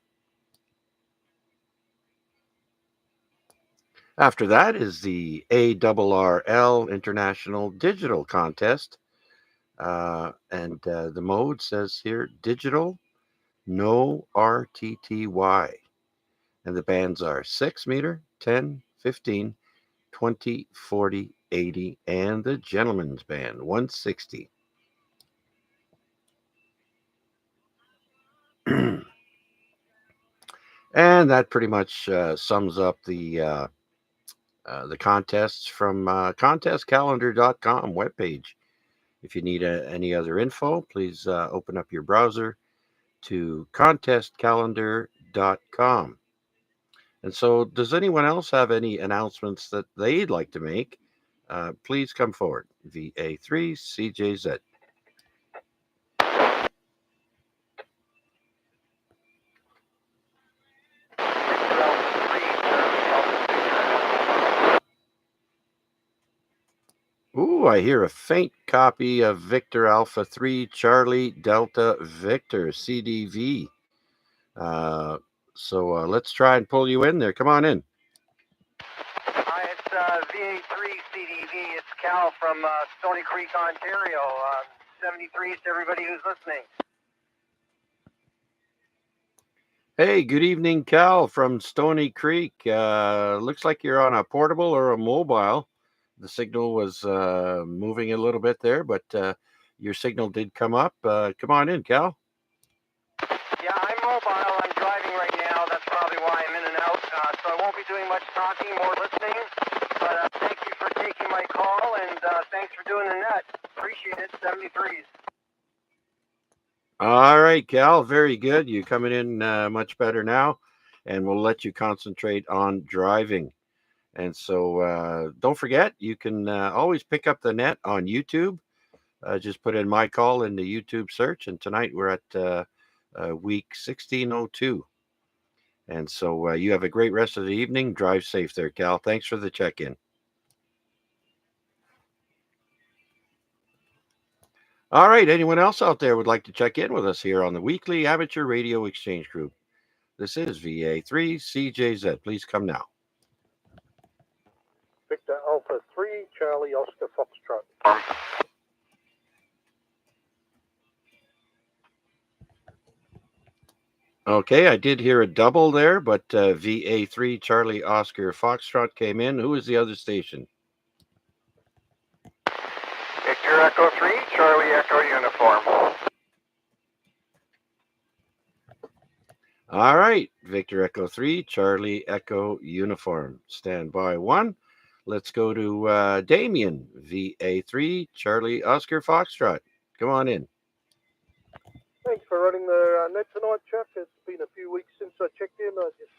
After that is the ARRL International Digital Contest. And the mode says here digital, no RTTY. And the bands are 6 meter, 10, 15, 20, 40, 80, and the Gentleman's Band, 160. And that pretty much sums up the contests from contestcalendar.com webpage. If you need any other info, please open up your browser to contestcalendar.com. And so, does anyone else have any announcements that they'd like to make? Please come forward. VA3CJZ. Ooh, I hear a faint copy of Victor Alpha 3 Charlie Delta Victor CDV. So let's try and pull you in there. Come on in. Hi, it's VA3 CDV. It's Cal from Stony Creek, Ontario. 73s to everybody who's listening. Hey, good evening, Cal from Stony Creek. Looks like you're on a portable or a mobile. The signal was moving a little bit there, but your signal did come up. Come on in, Cal. Yeah, I'm mobile. I'm driving right now. That's probably why I'm in and out. So I won't be doing much talking, more listening. But thank you for taking my call, and thanks for doing the net. Appreciate it, 73s. All right, Cal. Very good. You're coming in much better now, and we'll let you concentrate on driving. And so don't forget, you can always pick up the net on YouTube. Just put in my call in the YouTube search. And tonight we're at week 1602. And so you have a great rest of the evening. Drive safe there, Cal. Thanks for the check-in. All right. Anyone else out there would like to check in with us here on the weekly Amateur Radio Exchange Group? This is VA3CJZ. Please come now. Victor Alpha 3, Charlie Oscar Foxtrot. Okay, I did hear a double there, but VA3 Charlie Oscar Foxtrot came in. Who is the other station? Victor Echo 3, Charlie Echo Uniform. All right, Victor Echo 3 Charlie Echo Uniform. Stand by 1. Let's go to Damien, VA3 Charlie Oscar Foxtrot. Come on in. Thanks for running the net tonight, Chuck. It's been a few weeks since I checked in. I just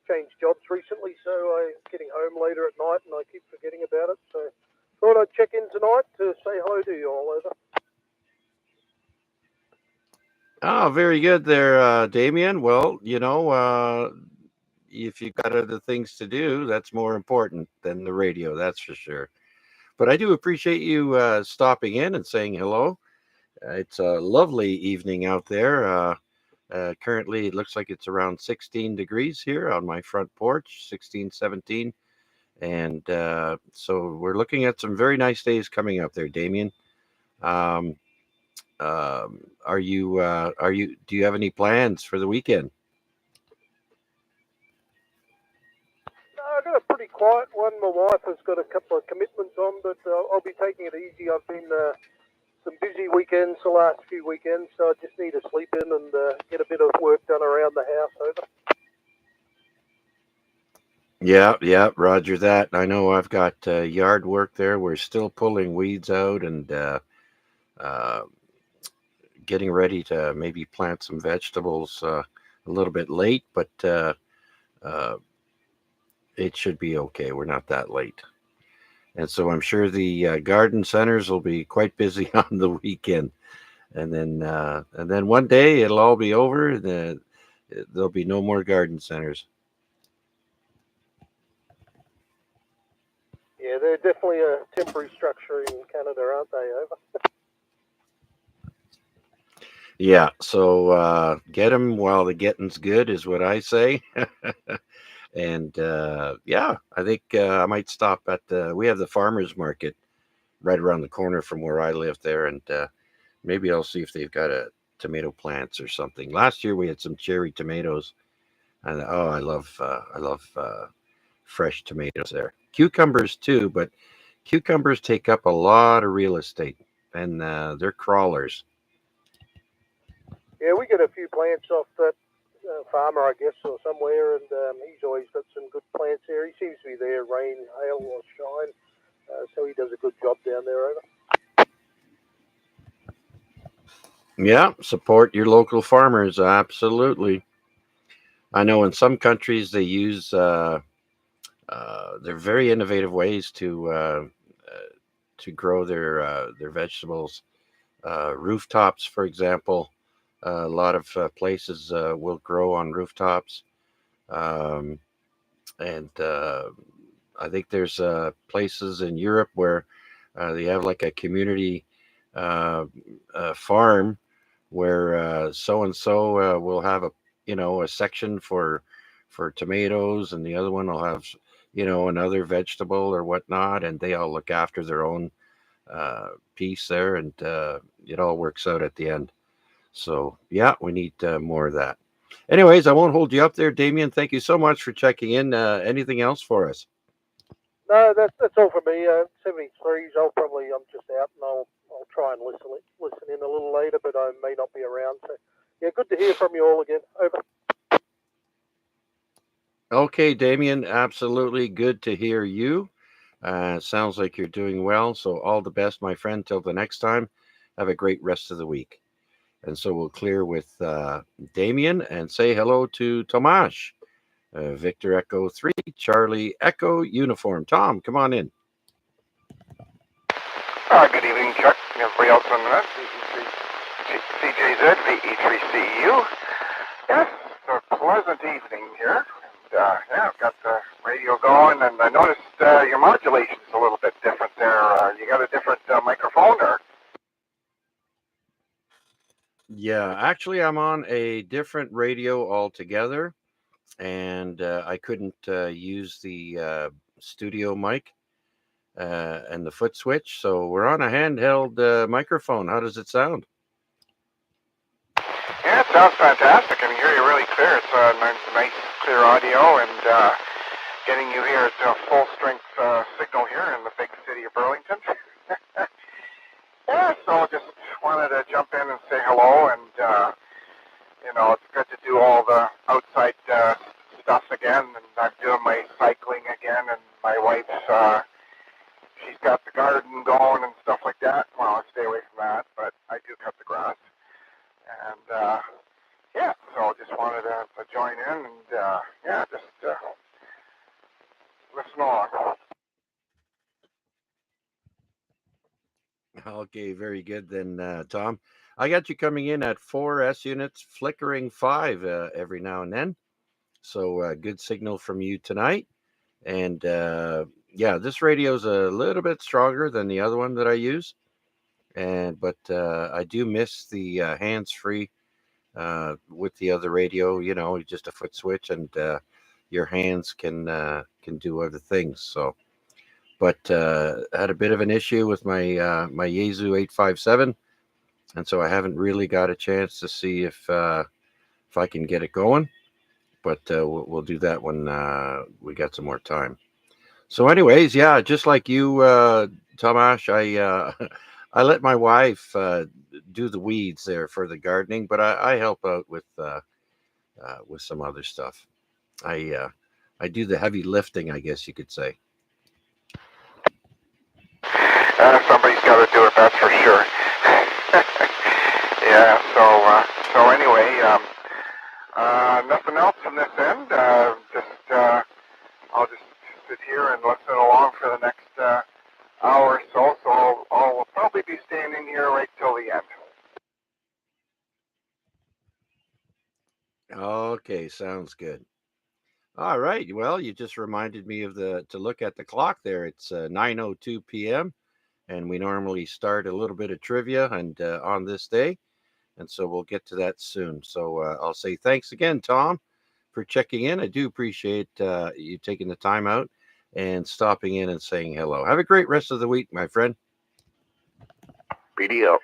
changed jobs recently, so I'm getting home later at night and I keep forgetting about it. So thought I'd check in tonight to say hello to you all. Over. Oh, very good there, Damien. Well, if you've got other things to do, that's more important than the radio, that's for sure. But I do appreciate you stopping in and saying hello. It's a lovely evening out there. Currently, it looks like it's around 16 degrees here on my front porch, 16, 17. And so we're looking at some very nice days coming up there, Damien. Um, do you have any plans for the weekend? I've got a pretty quiet one. My wife has got a couple of commitments on, but I'll be taking it easy. I've been some busy weekends the last few weekends, so I just need to sleep in and get a bit of work done around the house. Over. Yeah, Roger that. I know I've got yard work there. We're still pulling weeds out and uh, getting ready to maybe plant some vegetables a little bit late, but it should be okay. We're not that late. And so I'm sure the garden centers will be quite busy on the weekend. And then one day it'll all be over. There'll be no more garden centers. Yeah, they're definitely a temporary structure in Canada, aren't they? Over. Yeah, so get them while the getting's good is what I say. And yeah, I think I might stop at we have the farmers market right around the corner from where I live there, and maybe I'll see if they've got a tomato plants or something. Last year we had some cherry tomatoes, and oh, I love fresh tomatoes there. Cucumbers too, but cucumbers take up a lot of real estate, and they're crawlers. Yeah, we get a few plants off that farmer, I guess, or somewhere, and he's always got some good plants there. He seems to be there, rain, hail, or shine, so he does a good job down there. Over. Yeah, support your local farmers, absolutely. I know in some countries they use they're very innovative ways to grow their vegetables. Rooftops, for example, a lot of places will grow on rooftops, um, and I think there's places in Europe where they have like a community uh, farm where so and so will have a section for tomatoes, and the other one will have another vegetable or whatnot, and they all look after their own piece there, and it all works out at the end. So yeah, we need more of that. Anyways, I won't hold you up there, Damien. Thank you so much for checking in. Anything else for us? No, that's all for me. 73s. I'm just out, and I'll try and listen in a little later, but I may not be around. So yeah, good to hear from you all again. Over. Okay, Damien, absolutely good to hear you. Sounds like you're doing well. So all the best, my friend. Till the next time, have a great rest of the week. And so we'll clear with Damien and say hello to Tomasz. Victor Echo 3, Charlie Echo Uniform. Tom, come on in. Good evening, Chuck, and everybody else on the net. CJZ, VE3CEU. Yes, a pleasant evening here. And, yeah, I've got the radio going, and I noticed your modulation's a little bit different there. You got a different microphone, or? Yeah, actually, I'm on a different radio altogether, and I couldn't use the studio mic and the foot switch. So we're on a handheld microphone. How does it sound? Yeah, it sounds fantastic. I can hear you really clear. It's nice, clear audio, and getting you here at full strength signal here in the big city of Burlington. Yeah, so just wanted to jump in and say hello, and it's good to do all the outside stuff again, and I'm doing my cycling again, and my wife's she's got the garden going and stuff like that. Well, I stay away from that, but I do cut the grass. And, so just wanted to join in and, just listen along. Okay, very good then, Tom. I got you coming in at 4 S units, flickering 5 every now and then. So good signal from you tonight. And this radio is a little bit stronger than the other one that I use. But I do miss the hands-free with the other radio. Just a foot switch, and your hands can do other things. So, but had a bit of an issue with my my Yaesu 857, and so I haven't really got a chance to see if I can get it going. But we'll do that when we got some more time. So, anyways, yeah, just like you, Tomash, I let my wife do the weeds there for the gardening, but I help out with some other stuff. I do the heavy lifting, I guess you could say. Somebody's got to do it, that's for sure. Yeah. So anyway, nothing else from this end. I'll just sit here and listen along for the next hour or so. So I'll probably be standing here right till the end. Okay, sounds good. All right. Well, you just reminded me to look at the clock there. It's 9:02 p.m. and we normally start a little bit of trivia and on this day, and so we'll get to that soon. So I'll say thanks again, Tom, for checking in. I do appreciate you taking the time out and stopping in and saying hello. Have a great rest of the week, my friend. PDL.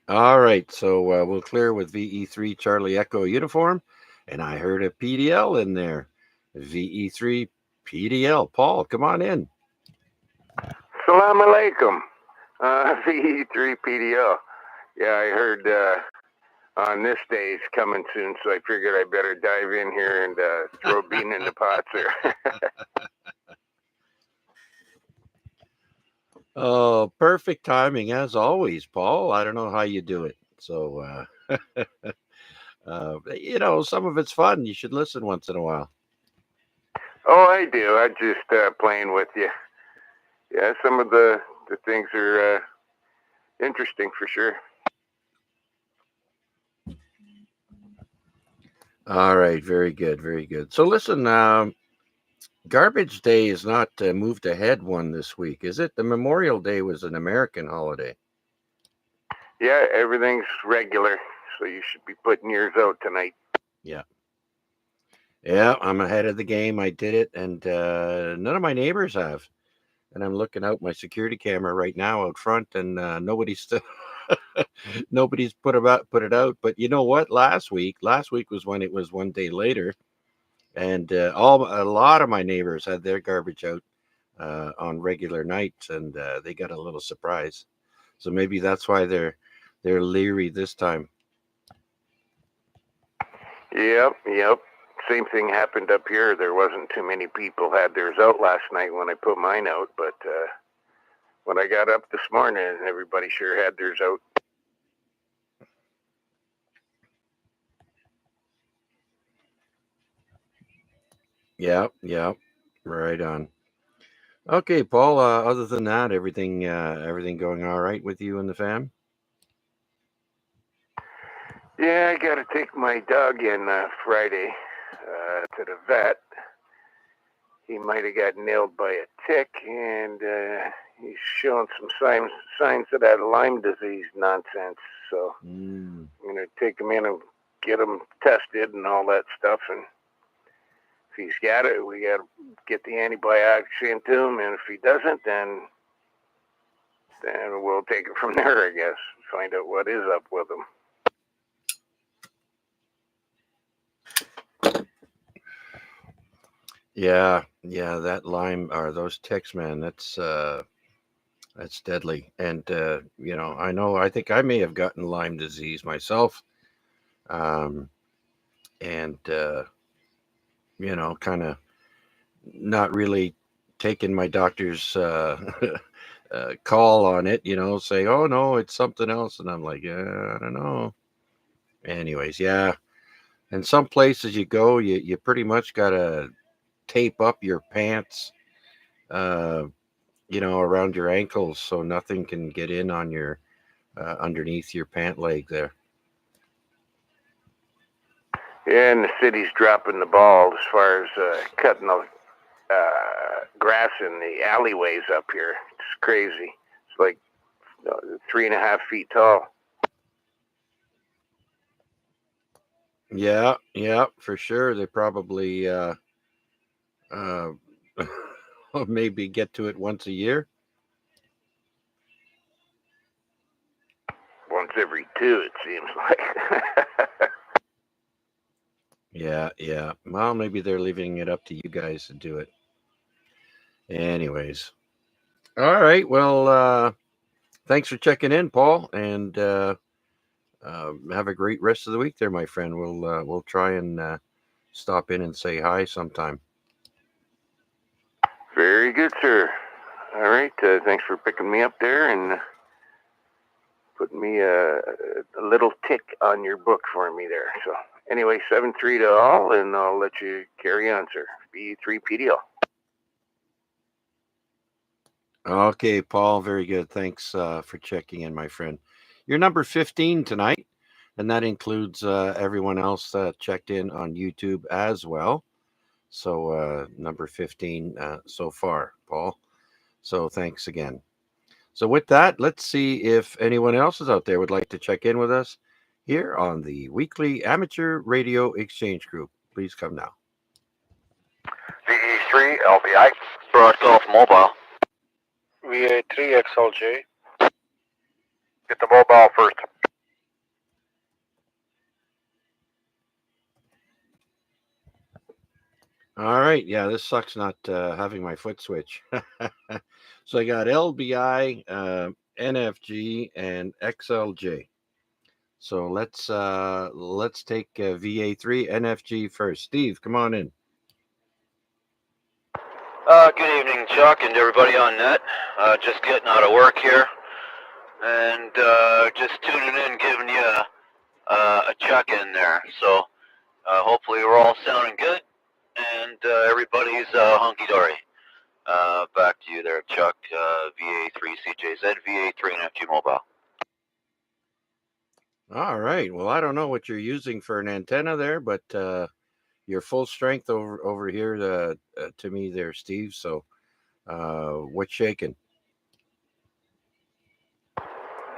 All right, so we'll clear with VE3 Charlie Echo uniform, and I heard a PDL in there. VE3 PDL. Paul, come on in. Salam alaikum. VE3 PDL. Yeah, I heard on this day is coming soon, so I figured I better dive in here and throw a bean in the pot there. Oh, perfect timing as always, Paul. I don't know how you do it. So, some of it's fun. You should listen once in a while. Oh, I do. I'm just playing with you. Yeah, some of the things are interesting for sure. All right, very good, very good. So listen, Garbage Day is not moved ahead one this week, is it? The Memorial Day was an American holiday. Yeah, everything's regular, so you should be putting yours out tonight. Yeah. Yeah, I'm ahead of the game. I did it, and none of my neighbors have. And I'm looking out my security camera right now out front, and nobody's still nobody's put it out. But you know what? Last week was when it was one day later, and a lot of my neighbors had their garbage out on regular nights, and they got a little surprise. So maybe that's why they're leery this time. Yep. Same thing happened up here. There wasn't too many people had theirs out last night when I put mine out, but when I got up this morning, everybody sure had theirs out. Yeah, right on. Okay, Paul. Other than that, everything going all right with you and the fam? Yeah, I got to take my dog in Friday to the vet. He might have got nailed by a tick, and he's showing some signs of that Lyme disease nonsense. So I'm going to take him in and get him tested and all that stuff. And if he's got it, we got to get the antibiotics into him. And if he doesn't, then and we'll take it from there, I guess. Find out what is up with them. Yeah, that Lyme or those ticks, man, that's deadly. And I think I may have gotten Lyme disease myself. Um, and kind of not really taking my doctor's call on it, say, oh no, it's something else. And I'm like, yeah, I don't know. Anyways, yeah. And some places you go, you pretty much got to tape up your pants, uh, around your ankles so nothing can get in on your underneath your pant leg there. Yeah, and the city's dropping the ball as far as cutting the grass in the alleyways up here. It's crazy. It's like 3.5 feet tall. Yeah, for sure. They probably maybe get to it once a year. Once every 2, it seems like. Yeah. Well, maybe they're leaving it up to you guys to do it. Anyways. All right. Well, thanks for checking in, Paul, and have a great rest of the week there, my friend. We'll try and stop in and say hi sometime. Very good, sir. All right. Thanks for picking me up there and putting me a little tick on your book for me there. So anyway, 7-3 to all, and I'll let you carry on, sir. B3 PDL. Okay, Paul. Very good. Thanks for checking in, my friend. You're number 15 tonight, and that includes everyone else that checked in on YouTube as well. So number 15 so far, Paul. So thanks again. So with that, let's see if anyone else is out there would like to check in with us here on the weekly amateur radio exchange group. Please come now. VE3 LBI. Broad Golf Mobile. VA3 XLJ. Get the mobile first. All right. Yeah, this sucks not having my foot switch. So I got LBI, NFG, and XLJ. So let's take VA3 NFG first. Steve, come on in. Good evening, Chuck, and everybody on net. Just getting out of work here, and just tuning in, giving you a check-in there. So hopefully we're all sounding good, and everybody's hunky-dory. Back to you there, Chuck. VA3 CJZ, VA3 NFG Mobile. All right. Well, I don't know what you're using for an antenna there, but you're full strength over here to me there, Steve. So what's shaking?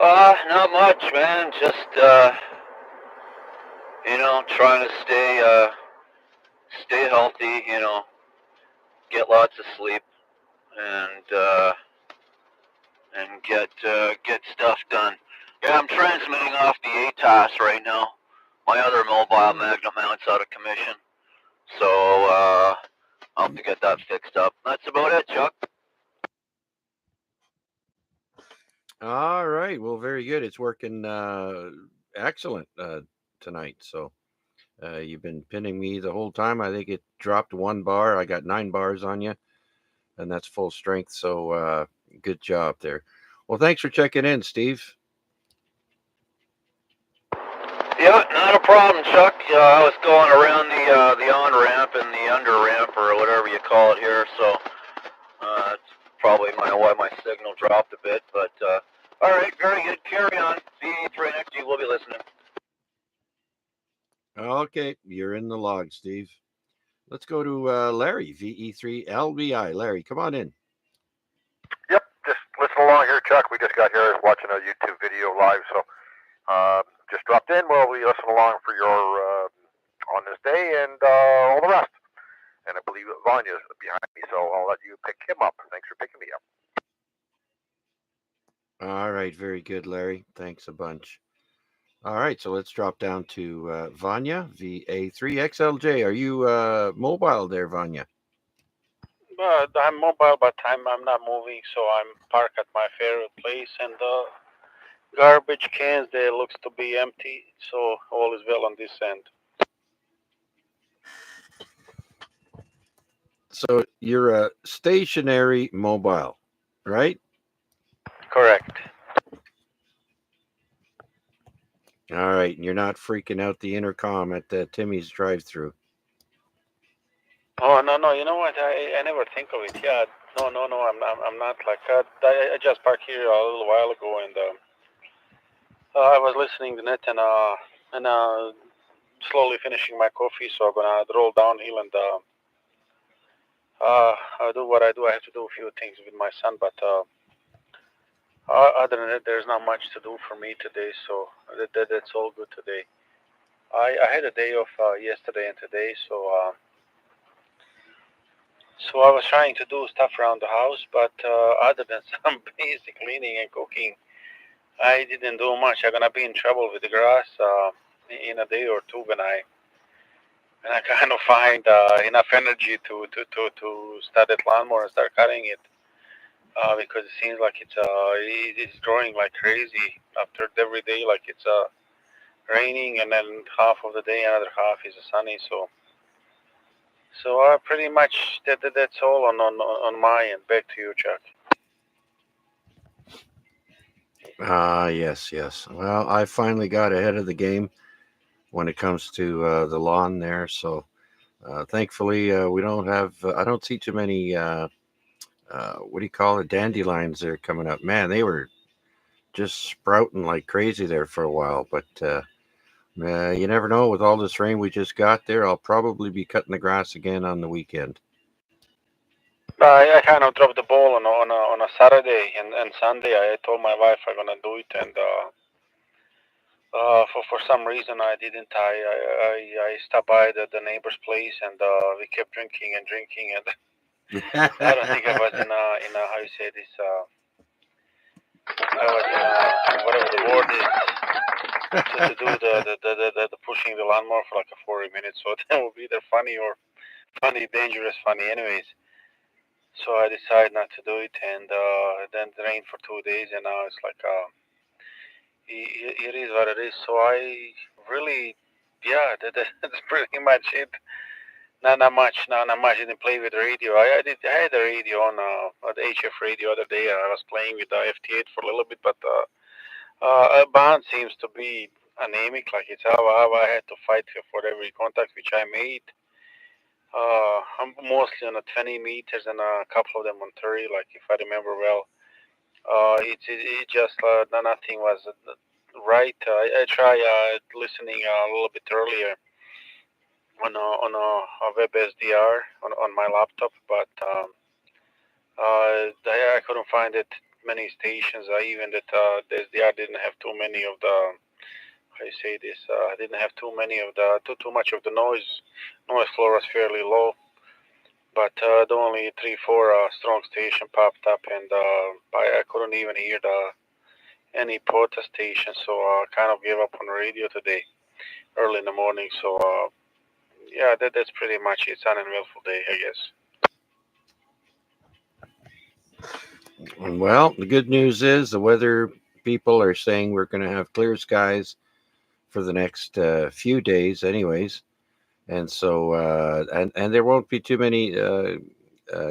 Not much, man. Just trying to stay healthy. Get lots of sleep, and get stuff done. Yeah, I'm transmitting off the ATAS right now. My other mobile Magnum mount's out of commission, so I'll have to get that fixed up. That's about it, Chuck. All right. Well, very good. It's working excellent tonight. So you've been pinning me the whole time. I think it dropped 1 bar. I got 9 bars on you, and that's full strength. So good job there. Well, thanks for checking in, Steve. Yeah, not a problem, Chuck. I was going around the on-ramp and the under-ramp, or whatever you call it here, so that's probably why my signal dropped a bit. But all right, very good. Carry on. VE3 NFG, we'll be listening. Okay, you're in the log, Steve. Let's go to Larry, VE3 LBI. Larry, come on in. Yep, just listen along here, Chuck. We just got here watching a YouTube video live, so just dropped in while we listen along for your on this day and all the rest. And I believe Vanya's behind me, so I'll let you pick him up. Thanks for picking me up. All right, very good, Larry. Thanks a bunch. All right, so let's drop down to Vanya, VA3XLJ. Are you mobile there, Vanya? But I'm mobile, but I'm not moving, so I'm parked at my favorite place, and the garbage cans they looks to be empty, so all is well on this end. So you're a stationary mobile, right? Correct. All right, and you're not freaking out the intercom at Timmy's drive-through. Oh no, you know what? I never think of it. Yeah, no, I'm not like that. I just parked here a little while ago, and I was listening to net and slowly finishing my coffee, so I'm gonna roll downhill and I'll do what I do. I have to do a few things with my son, but other than that, there's not much to do for me today, so that's all good today. I had a day off yesterday and today, so I was trying to do stuff around the house, but other than some basic cleaning and cooking, I didn't do much. I'm gonna be in trouble with the grass in a day or two when I kind of find enough energy to start that lawnmower and start cutting it. Because it seems like it's growing like crazy after every day, like it's raining, and then half of the day, another half is sunny. So pretty much that's all on my end. Back to you, Chuck. Ah, yes. Well, I finally got ahead of the game when it comes to the lawn there. So thankfully, we don't have. I don't see too many. What do you call it? Dandelions there coming up. Man, they were just sprouting like crazy there for a while. But you never know. With all this rain we just got there, I'll probably be cutting the grass again on the weekend. I kind of dropped the ball on a Saturday and Sunday. I told my wife I'm gonna do it, and for some reason I didn't. I stopped by the neighbor's place, and we kept drinking and drinking, and I don't think I was in a how you say this. I was in whatever the word is to do the pushing the lawnmower for like a 40 minutes. So that would be either funny or funny, dangerous, funny. Anyways, so I decided not to do it, and then it rained for 2 days, and now it's like it is what it is. So I really, yeah, that's pretty much it. Not much. Not much. I didn't play with the radio. I had the radio on the HF radio the other day. I was playing with the FT8 for a little bit, but band seems to be anemic. Like it's how I had to fight for every contact which I made. I'm mostly on a 20 meters and a couple of them on 30. Like if I remember well, it just nothing was right. I try listening a little bit earlier on a web SDR on my laptop, but I couldn't find it many stations. Even that the SDR didn't have too many of the how you say this. Didn't have too many of the too much of the noise. Noise floor was fairly low, but the only 3-4 strong station popped up, and I couldn't even hear any POTA station. So I kind of gave up on radio today early in the morning. So yeah, that's pretty much it. It's an uneventful day, I guess. Well, the good news is the weather people are saying we're going to have clear skies for the next few days, anyways. And so, and there won't be too many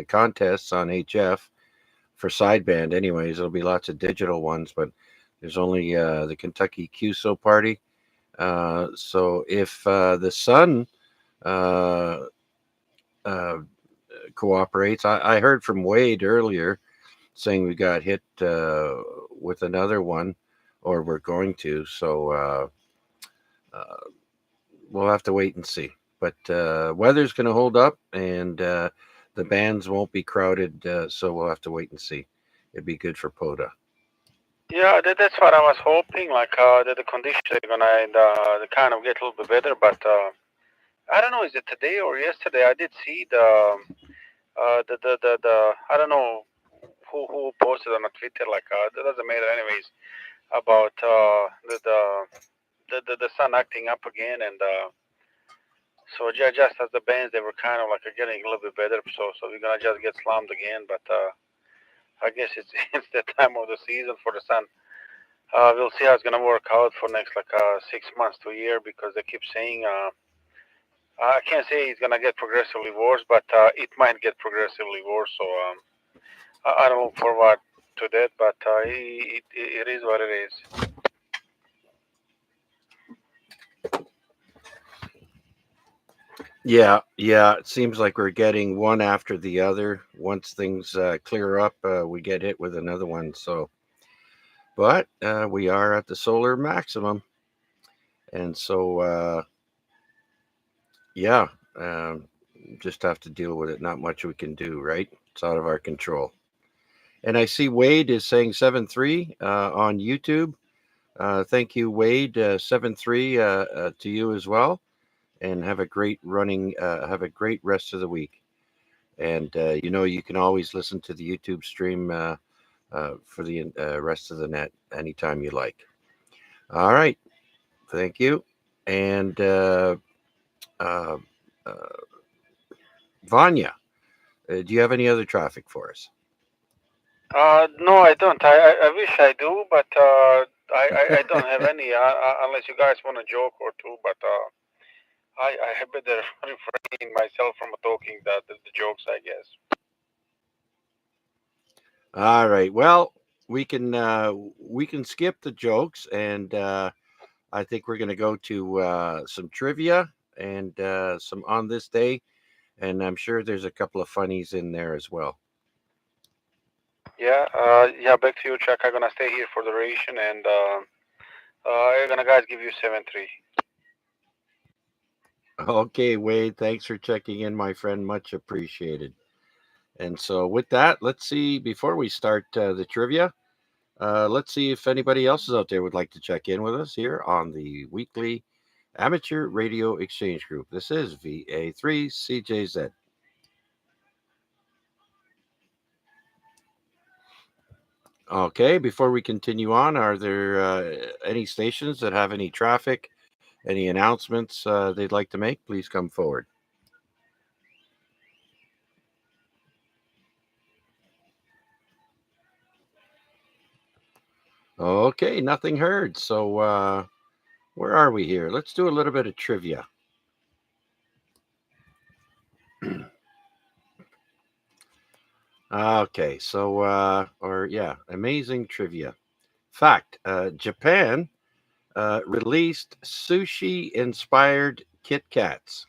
contests on HF for sideband, anyways. There'll be lots of digital ones, but there's only the Kentucky QSO party. So if the sun uh, uh, cooperates, I heard from Wade earlier saying we got hit with another one, or we're going to. So we'll have to wait and see. But weather's going to hold up, and the bands won't be crowded. So we'll have to wait and see. It'd be good for POTA. Yeah, that's what I was hoping. Like that the conditions are gonna kind of get a little bit better, but I don't know. Is it today or yesterday? I did see the I don't know who posted on Twitter, like that doesn't matter anyways, about the sun acting up again, and so just as the bands, they were kind of like getting a little bit better, so we're gonna just get slammed again, but I guess it's it's the time of the season for the sun. We'll see how it's gonna work out for next like 6 months to a year, because they keep saying I can't say it's gonna get progressively worse, but it might get progressively worse. So I don't look forward to that, but it is what it is. Yeah, it seems like we're getting one after the other. Once things clear up, we get hit with another one. So, but we are at the solar maximum, and so yeah, just have to deal with it. Not much we can do, right? It's out of our control. And I see Wade is saying 7-3 on YouTube. Thank you, Wade. 7-3 to you as well, and have a great have a great rest of the week. And you can always listen to the YouTube stream for the rest of the net anytime you like. All right, thank you. And uh, Vanya, do you have any other traffic for us? No, I don't. I wish I do, but I don't have any unless you guys want a joke or two. But I better refrain myself from talking the jokes, I guess. All right. Well, we can skip the jokes, and I think we're going to go to some trivia and some on this day, and I'm sure there's a couple of funnies in there as well. Yeah, back to you, Chuck. I'm gonna stay here for the duration, and I'm gonna guys give you 7-3. Okay, Wade, thanks for checking in, my friend. Much appreciated. And so, with that, let's see. Before we start the trivia, let's see if anybody else is out there would like to check in with us here on the weekly Amateur Radio Exchange Group. This is VA3CJZ. Okay, before we continue on, are there any stations that have any traffic, any announcements they'd like to make? Please come forward. Okay, nothing heard. So, where are we here? Let's do a little bit of trivia. Okay, so, amazing trivia. Fact, Japan released sushi-inspired Kit Kats.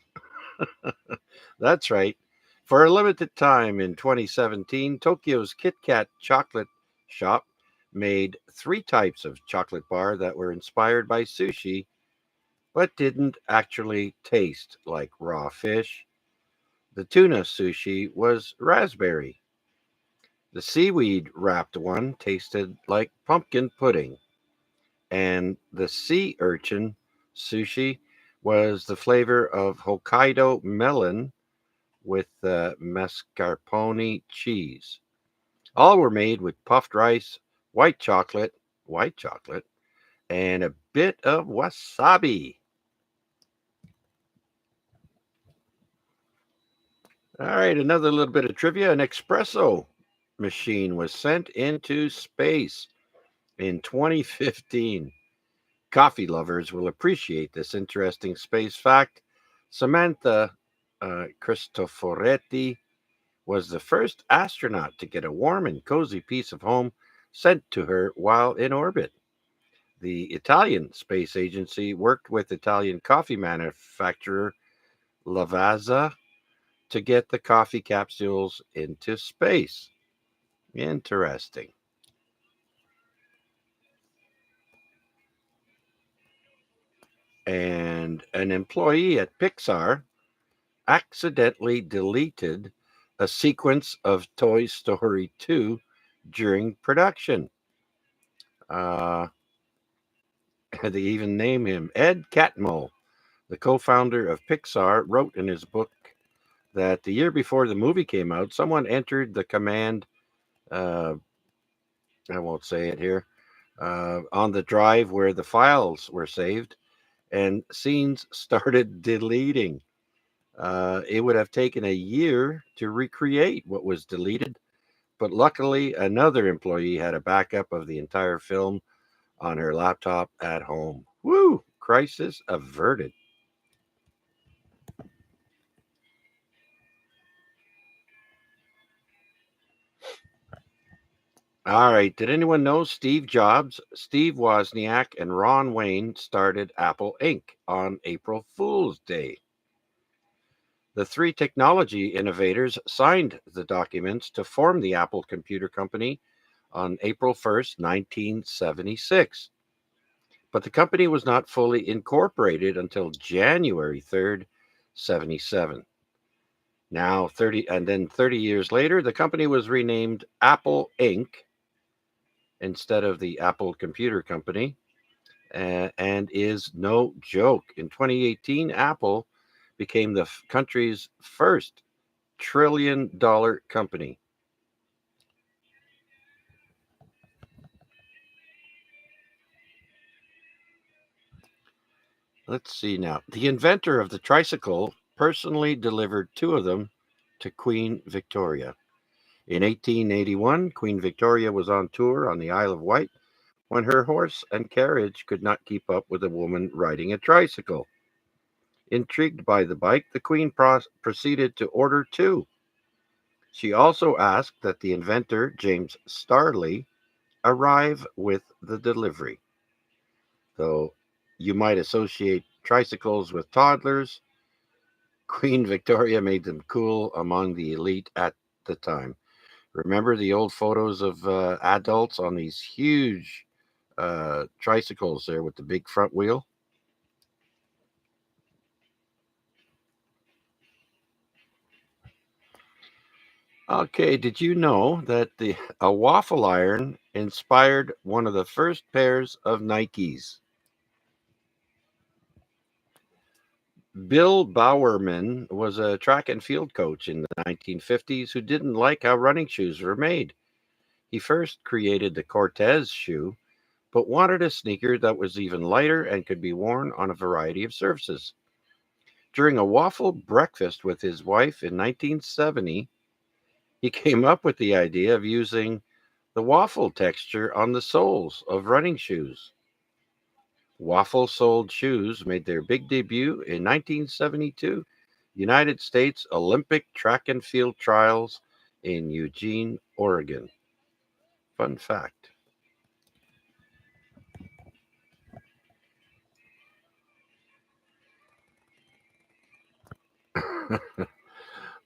That's right. For a limited time in 2017, Tokyo's Kit Kat chocolate shop made 3 types of chocolate bar that were inspired by sushi, but didn't actually taste like raw fish. The tuna sushi was raspberry. The seaweed wrapped one tasted like pumpkin pudding. And the sea urchin sushi was the flavor of Hokkaido melon with mascarpone cheese. All were made with puffed rice, white chocolate, and a bit of wasabi. All right, another little bit of trivia. An espresso machine was sent into space in 2015. Coffee lovers will appreciate this interesting space fact. Samantha Cristoforetti was the first astronaut to get a warm and cozy piece of home sent to her while in orbit. The Italian Space Agency worked with Italian coffee manufacturer Lavazza to get the coffee capsules into space. Interesting. And an employee at Pixar accidentally deleted a sequence of Toy Story 2 during production. They even name him Ed Catmull. The co founder of Pixar wrote in his book that the year before the movie came out, someone entered the command I won't say it here, on the drive where the files were saved, and scenes started deleting. It would have taken a year to recreate what was deleted, but luckily, another employee had a backup of the entire film on her laptop at home. Woo! Crisis averted. All right. Did anyone know Steve Jobs, Steve Wozniak, and Ron Wayne started Apple Inc. on April Fool's Day? The three technology innovators signed the documents to form the Apple Computer Company on April 1st, 1976. But the company was not fully incorporated until January 3rd, 77. Now 30 years later, the company was renamed Apple Inc. instead of the Apple Computer Company, and is no joke. In 2018, Apple became the country's first trillion-dollar company. Let's see now. The inventor of the tricycle personally delivered two of them to Queen Victoria. In 1881, Queen Victoria was on tour on the Isle of Wight when her horse and carriage could not keep up with a woman riding a tricycle. Intrigued by the bike, the Queen proceeded to order two. She also asked that the inventor, James Starley, arrive with the delivery. Though you might associate tricycles with toddlers, Queen Victoria made them cool among the elite at the time. Remember the old photos of adults on these huge tricycles there with the big front wheel? Okay, did you know that a waffle iron inspired one of the first pairs of Nikes? Bill Bowerman was a track and field coach in the 1950s who didn't like how running shoes were made. He first created the Cortez shoe, but wanted a sneaker that was even lighter and could be worn on a variety of surfaces. During a waffle breakfast with his wife in 1970, he came up with the idea of using the waffle texture on the soles of running shoes. Waffle-soled shoes made their big debut in 1972 United States Olympic track and field trials in Eugene, Oregon. Fun fact.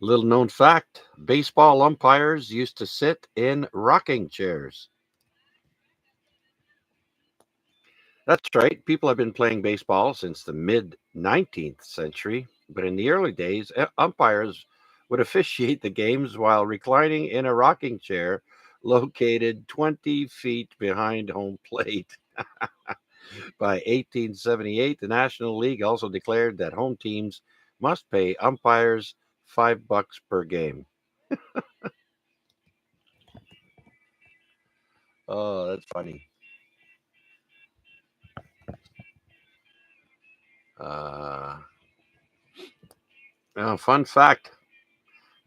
Little known fact, baseball umpires used to sit in rocking chairs. That's right, people have been playing baseball since the mid 19th century, but in the early days, umpires would officiate the games while reclining in a rocking chair located 20 feet behind home plate. By 1878, the National League also declared that home teams must pay umpires $5 per game. Oh, that's funny. Fun fact,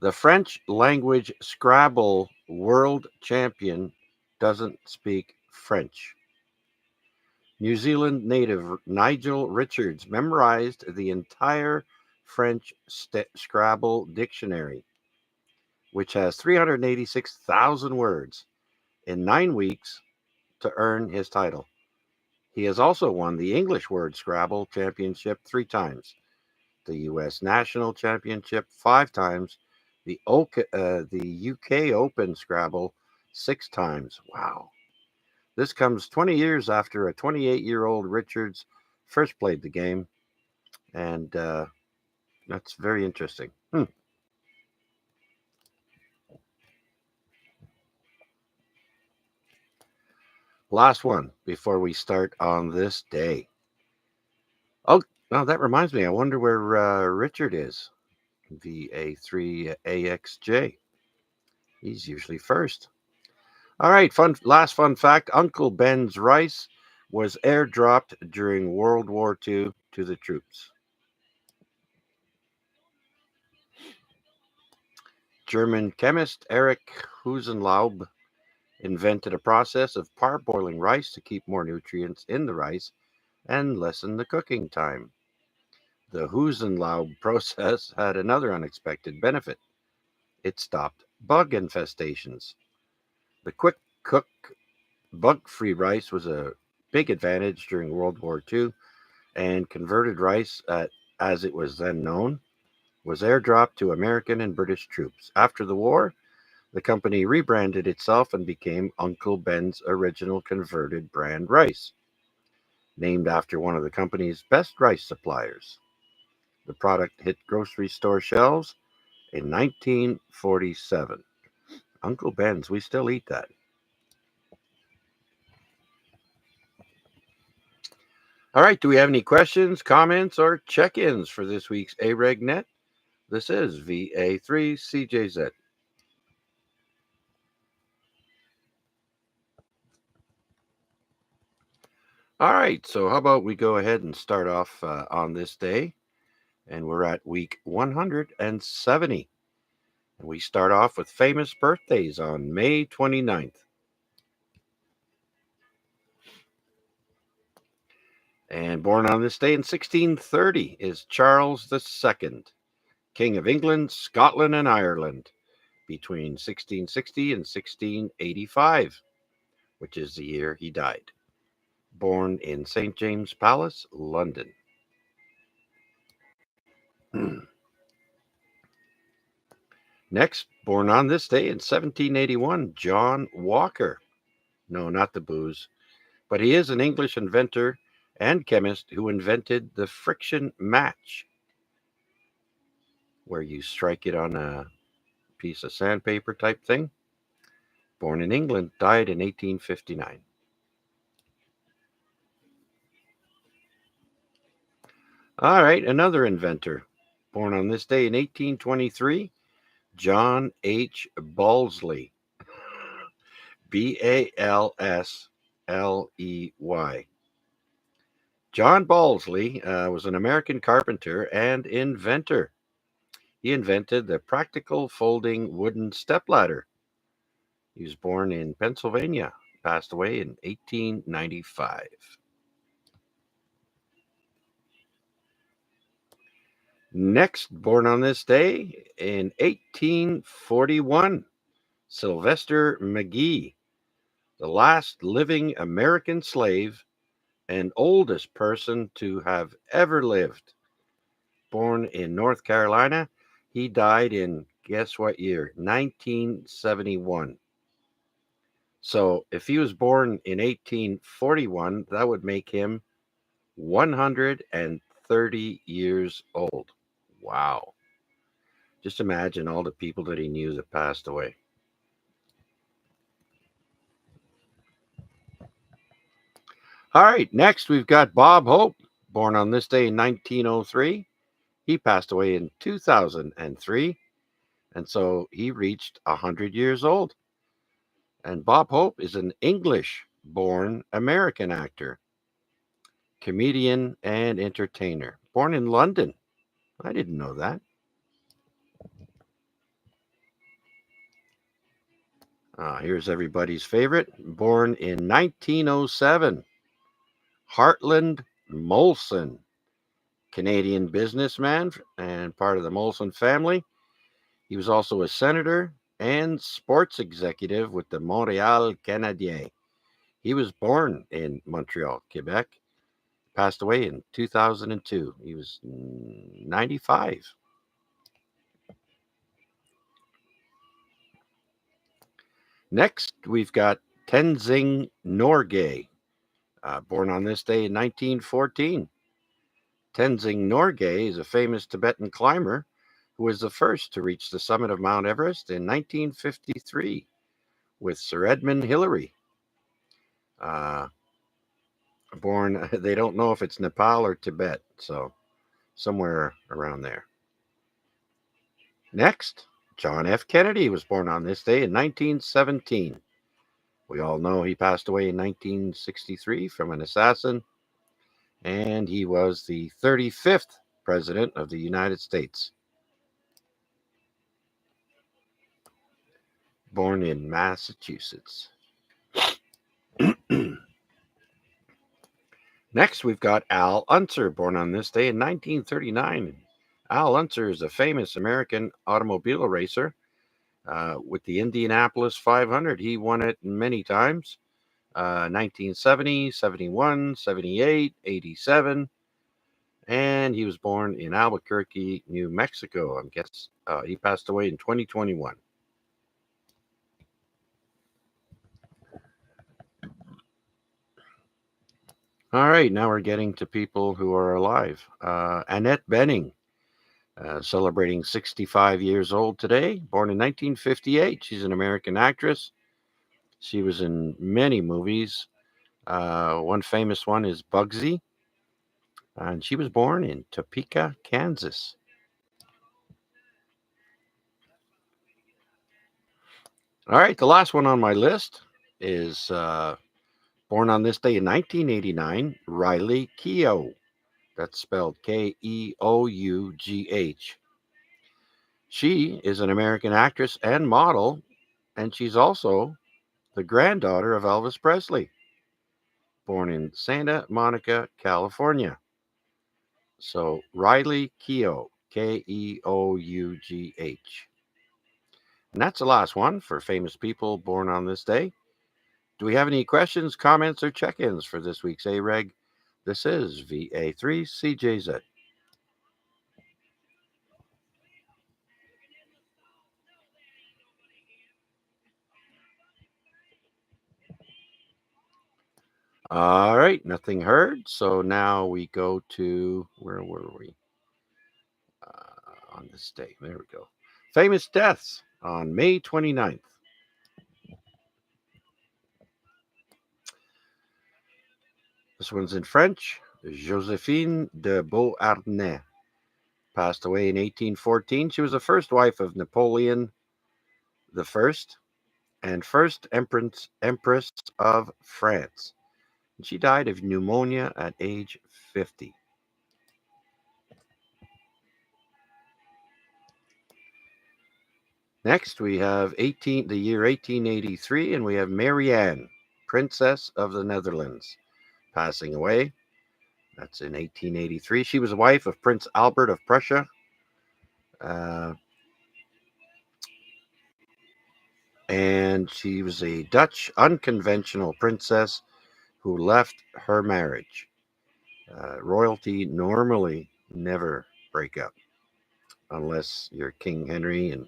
the French language Scrabble world champion doesn't speak French. New Zealand native Nigel Richards memorized the entire French Scrabble dictionary, which has 386,000 words, in 9 weeks to earn his title. He has also won the English Word Scrabble Championship 3 times, the U.S. National Championship 5 times, the UK Open Scrabble 6 times. Wow. This comes 20 years after a 28-year-old Richards first played the game, and that's very interesting. Last one before we start on this day. Oh, now that reminds me. I wonder where Richard is. VA3AXJ. He's usually first. All right, last fun fact. Uncle Ben's rice was airdropped during World War II to the troops. German chemist Erich Husenlaub invented a process of parboiling rice to keep more nutrients in the rice and lessen the cooking time. The Husenlaub process had another unexpected benefit. It stopped bug infestations. The quick cook bug-free rice was a big advantage during World War II, and converted rice, as it was then known, was airdropped to American and British troops. After the war, the company rebranded itself and became Uncle Ben's original converted brand rice, named after one of the company's best rice suppliers. The product hit grocery store shelves in 1947. Uncle Ben's, we still eat that. All right, do we have any questions, comments, or check-ins for this week's AREG Net? This is VA3CJZ. All right, so how about we go ahead and start off on this day, and we're at week 170. And we start off with famous birthdays on May 29th. And born on this day in 1630 is Charles II, King of England, Scotland, and Ireland, between 1660 and 1685, which is the year he died. Born in St. James Palace, London. Next, born on this day in 1781, John Walker. No, not the booze, but he is an English inventor and chemist who invented the friction match, where you strike it on a piece of sandpaper type thing. Born in England, died in 1859. All right, another inventor. Born on this day in 1823, John H. Balsley. Balsley. John Balsley was an American carpenter and inventor. He invented the practical folding wooden stepladder. He was born in Pennsylvania, passed away in 1895. Next, born on this day in 1841, Sylvester McGee, the last living American slave and oldest person to have ever lived. Born in North Carolina, he died in, guess what year? 1971. So if he was born in 1841, that would make him 130 years old. Wow. Just imagine all the people that he knew that passed away. All right, next we've got Bob Hope, born on this day in 1903. He passed away in 2003, and so he reached 100 years old. And Bob Hope is an English-born American actor, comedian, and entertainer. Born in London. I didn't know that. Here's everybody's favorite. Born in 1907, Hartland Molson, Canadian businessman and part of the Molson family. He was also a senator and sports executive with the Montreal Canadiens. He was born in Montreal, Quebec, passed away in 2002. He was 95. Next, we've got Tenzing Norgay, born on this day in 1914. Tenzing Norgay is a famous Tibetan climber who was the first to reach the summit of Mount Everest in 1953 with Sir Edmund Hillary. Born, they don't know if it's Nepal or Tibet, so somewhere around there. Next, John F. Kennedy was born on this day in 1917. We all know he passed away in 1963 from an assassin, and he was the 35th President of the United States. Born in Massachusetts. Next, we've got Al Unser, born on this day in 1939. Al Unser is a famous American automobile racer with the Indianapolis 500. He won it many times, 1970, 71, 78, 87, and he was born in Albuquerque, New Mexico. I guess he passed away in 2021. All right, now we're getting to people who are alive. Annette Bening, celebrating 65 years old today, born in 1958. She's an American actress. She was in many movies. One famous one is Bugsy, and she was born in Topeka, Kansas. All right, the last one on my list is born on this day in 1989, Riley Keough. That's spelled Keough. She is an American actress and model, and she's also the granddaughter of Elvis Presley, born in Santa Monica, California. So Riley Keough, Keough. And that's the last one for famous people born on this day. Do we have any questions, comments, or check-ins for this week's AREG? This is VA3CJZ. All right, nothing heard. So now we go to, where were we? On this day, there we go. Famous deaths on May 29th. This one's in French. Josephine de Beauharnais passed away in 1814. She was the first wife of Napoleon I and first Empress of France. She died of pneumonia at age 50. Next, we have the year 1883, and we have Marianne, Princess of the Netherlands, passing away. That's in 1883. She was a wife of Prince Albert of Prussia. And she was a Dutch unconventional princess who left her marriage. Royalty normally never break up unless you're King Henry and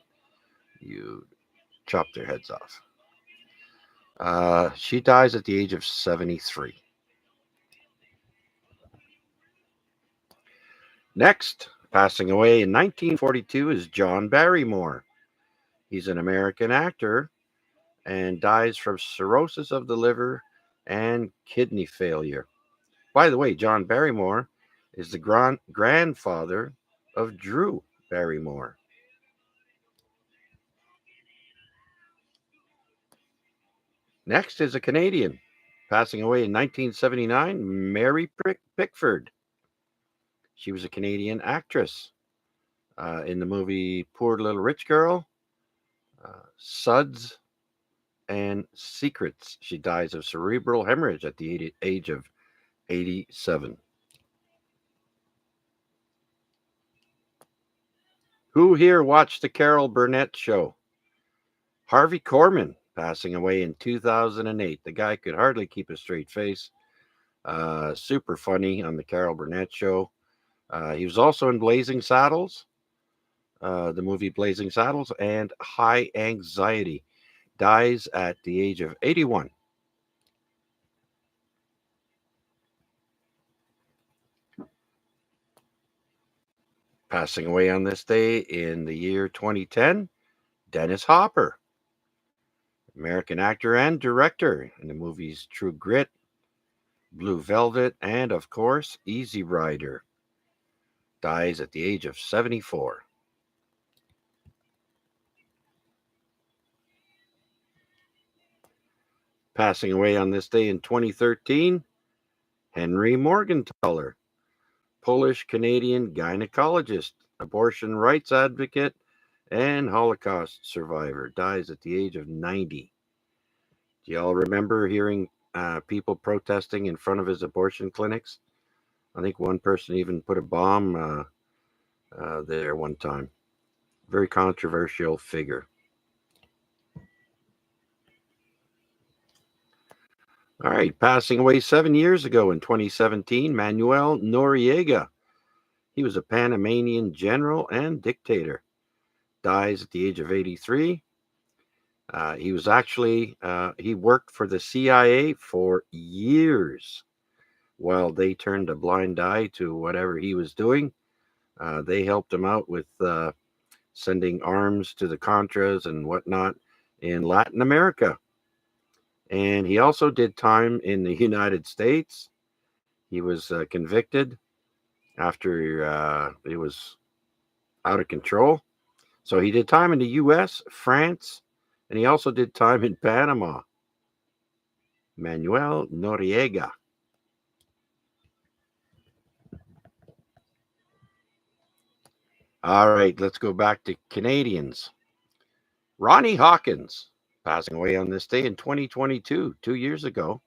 you chop their heads off. She dies at the age of 73. Next, passing away in 1942 is John Barrymore. He's an American actor and dies from cirrhosis of the liver and kidney failure. By the way, John Barrymore is the grandfather of Drew Barrymore. Next is a Canadian, passing away in 1979, Mary Pickford. She was a Canadian actress in the movie Poor Little Rich Girl, Suds, and Secrets. She dies of cerebral hemorrhage at the age of 87. Who here watched the Carol Burnett show? Harvey Korman, passing away in 2008. The guy could hardly keep a straight face. Super funny on the Carol Burnett show. He was also in Blazing Saddles, the movie Blazing Saddles, and High Anxiety. Dies at the age of 81. Passing away on this day in the year 2010, Dennis Hopper, American actor and director in the movies True Grit, Blue Velvet, and of course, Easy Rider. Dies at the age of 74. Passing away on this day in 2013, Henry Morgenthaler, Polish-Canadian gynecologist, abortion rights advocate, and Holocaust survivor, dies at the age of 90. Do y'all remember hearing people protesting in front of his abortion clinics? I think one person even put a bomb there one time. Very controversial figure. All right, passing away 7 years ago in 2017, Manuel Noriega. He was a Panamanian general and dictator. Dies at the age of 83. He was actually, he worked for the CIA for years while they turned a blind eye to whatever he was doing. They helped him out with sending arms to the Contras and whatnot in Latin America. And he also did time in the United States. He was convicted after it was out of control. So he did time in the U.S., France, and he also did time in Panama. Manuel Noriega. All right, let's go back to Canadians. Ronnie Hawkins, passing away on this day in 2022, 2 years ago.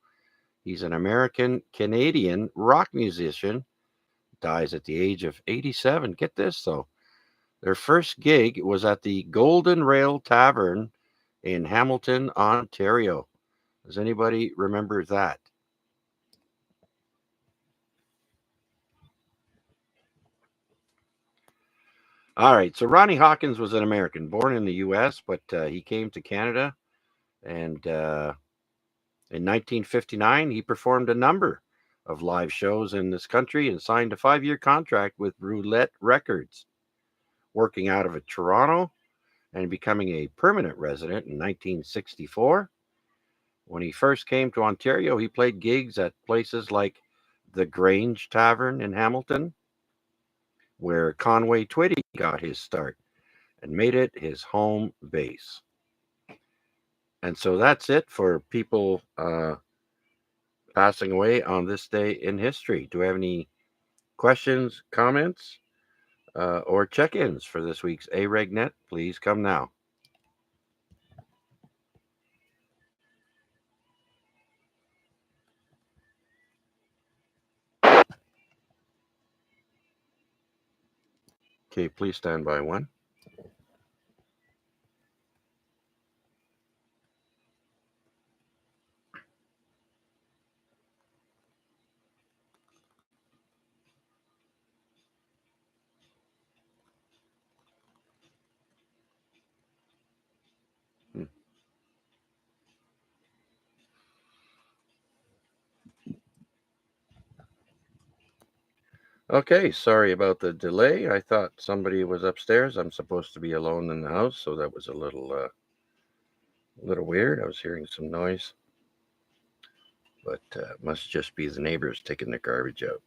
He's an American-Canadian rock musician. Dies at the age of 87. Get this, though. Their first gig was at the Golden Rail Tavern in Hamilton, Ontario. Does anybody remember that? All right, so Ronnie Hawkins was an American, born in the U.S., but he came to Canada, and in 1959, he performed a number of live shows in this country and signed a 5-year contract with Roulette Records, working out of Toronto and becoming a permanent resident in 1964. When he first came to Ontario, he played gigs at places like the Grange Tavern in Hamilton, where Conway Twitty got his start and made it his home base. And so that's it for people passing away on this day in history. Do we have any questions, comments, or check-ins for this week's AREG Net? Please come now. Okay, please stand by one. Okay, sorry about the delay. I thought somebody was upstairs. I'm supposed to be alone in the house, so that was a little weird. I was hearing some noise, but must just be the neighbors taking their garbage out.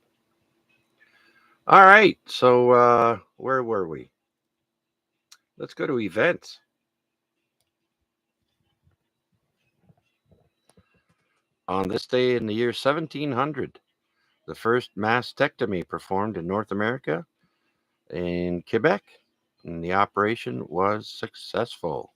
All right, so where were we? Let's go to events. On this day in the year 1700, the first mastectomy performed in North America in Quebec, and the operation was successful.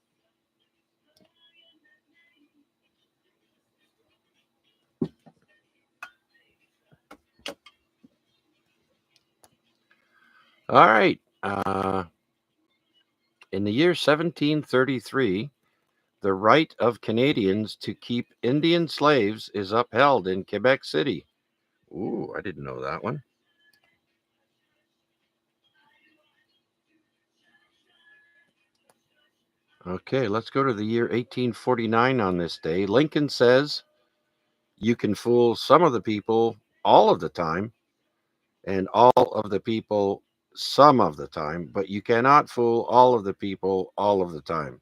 All right. In the year 1733, the right of Canadians to keep Indian slaves is upheld in Quebec City. Ooh, I didn't know that one. Okay, let's go to the year 1849 on this day. Lincoln says, you can fool some of the people all of the time, and all of the people some of the time, but you cannot fool all of the people all of the time.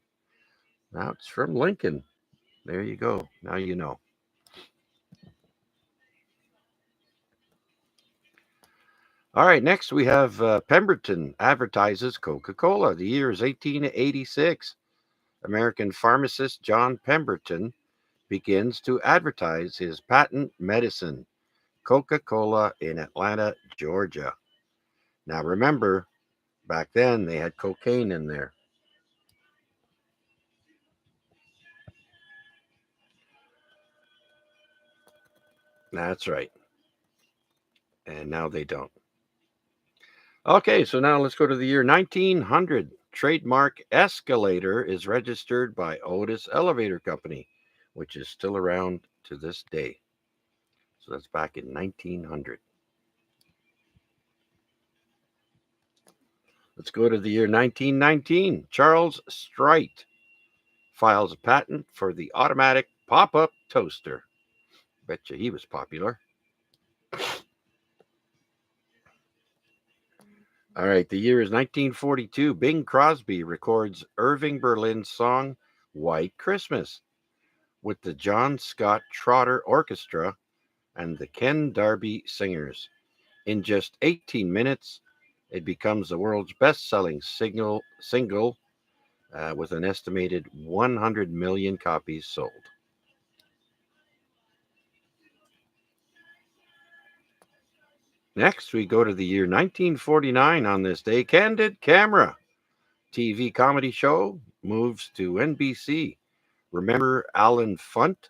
Now it's from Lincoln. There you go. Now you know. All right, next we have Pemberton advertises Coca-Cola. The year is 1886. American pharmacist John Pemberton begins to advertise his patent medicine, Coca-Cola, in Atlanta, Georgia. Now remember, back then they had cocaine in there. That's right. And now they don't. Okay, so now let's go to the year 1900. Trademark escalator is registered by Otis Elevator Company, which is still around to this day. So that's back in 1900. Let's go to the year 1919. Charles Strite files a patent for the automatic pop-up toaster. Betcha he was popular. All right, the year is 1942. Bing Crosby records Irving Berlin's song White Christmas with the John Scott Trotter Orchestra and the Ken Darby Singers. In just 18 minutes, it becomes the world's best-selling single with an estimated 100 million copies sold. Next, we go to the year 1949 on this day. Candid Camera TV comedy show moves to NBC. Remember Alan Funt?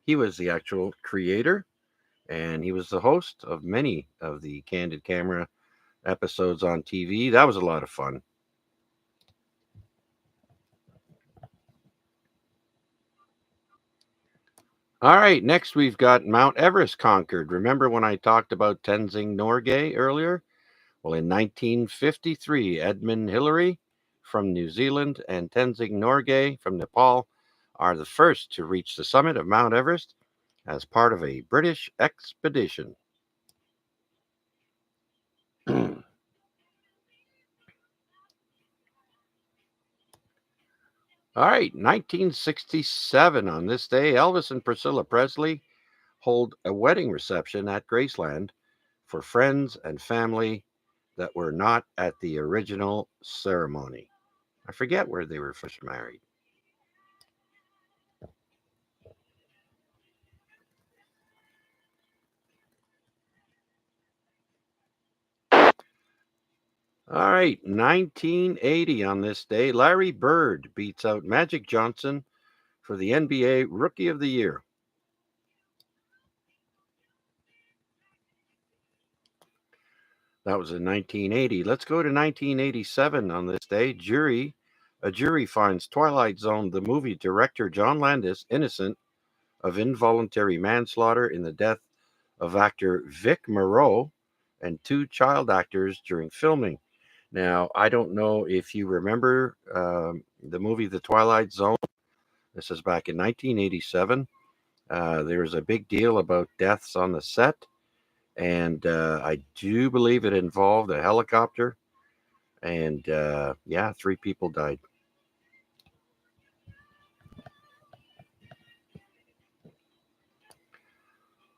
He was the actual creator, and he was the host of many of the Candid Camera episodes on TV. That was a lot of fun. All right, next we've got Mount Everest conquered. Remember when I talked about Tenzing Norgay earlier? Well, in 1953, Edmund Hillary from New Zealand and Tenzing Norgay from Nepal are the first to reach the summit of Mount Everest as part of a British expedition. All right, 1967 on this day, Elvis and Priscilla Presley hold a wedding reception at Graceland for friends and family that were not at the original ceremony. I forget where they were first married. All right, 1980 on this day, Larry Bird beats out Magic Johnson for the NBA Rookie of the Year. That was in 1980. Let's go to 1987 on this day. A jury finds Twilight Zone, the movie director John Landis, innocent of involuntary manslaughter in the death of actor Vic Moreau and two child actors during filming. Now, I don't know if you remember the movie The Twilight Zone. This is back in 1987. There was a big deal about deaths on the set, and I do believe it involved a helicopter, and 3 people died.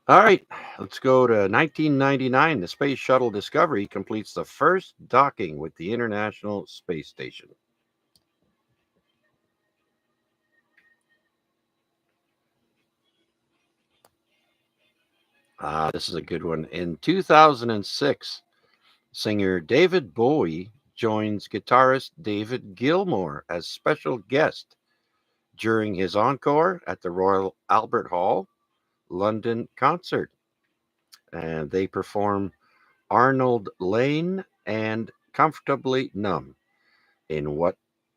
All right, let's go to 1999. The Space Shuttle Discovery completes the first docking with the International Space Station. This is a good one. In 2006, singer David Bowie joins guitarist David Gilmour as special guest during his encore at the Royal Albert Hall, London concert. And they perform Arnold Lane and Comfortably Numb in what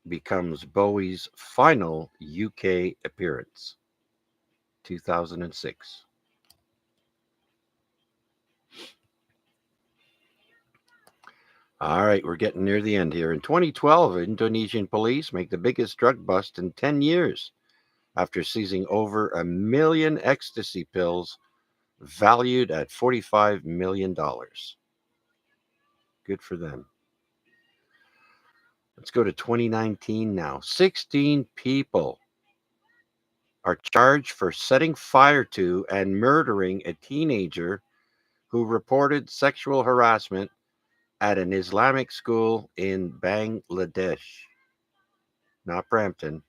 becomes Bowie's final UK appearance, 2006. All right, we're getting near the end here. In 2012, Indonesian police make the biggest drug bust in 10 years after seizing over 1 million ecstasy pills valued at $45 million. Good for them. Let's go to 2019 now. 16 people are charged for setting fire to and murdering a teenager who reported sexual harassment at an Islamic school in Bangladesh. Not Brampton,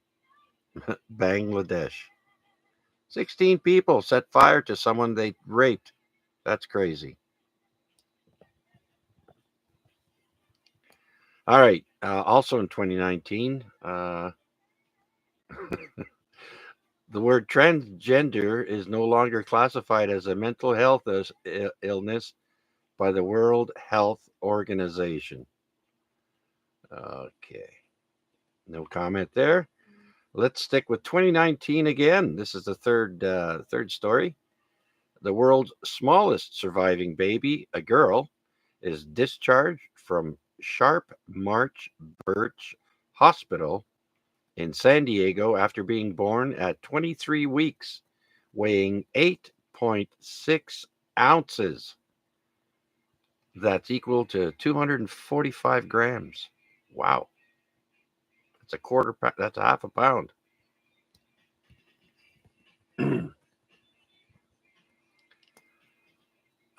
Bangladesh. 16 people set fire to someone they raped. That's crazy. All right. Also in 2019, the word transgender is no longer classified as a mental health illness by the World Health Organization. Okay. No comment there. Let's stick with 2019 again. This is the third story. The world's smallest surviving baby, a girl, is discharged from Sharp March Birch Hospital in San Diego after being born at 23 weeks, weighing 8.6 ounces. That's equal to 245 grams. Wow. That's a quarter pound. That's a half a pound.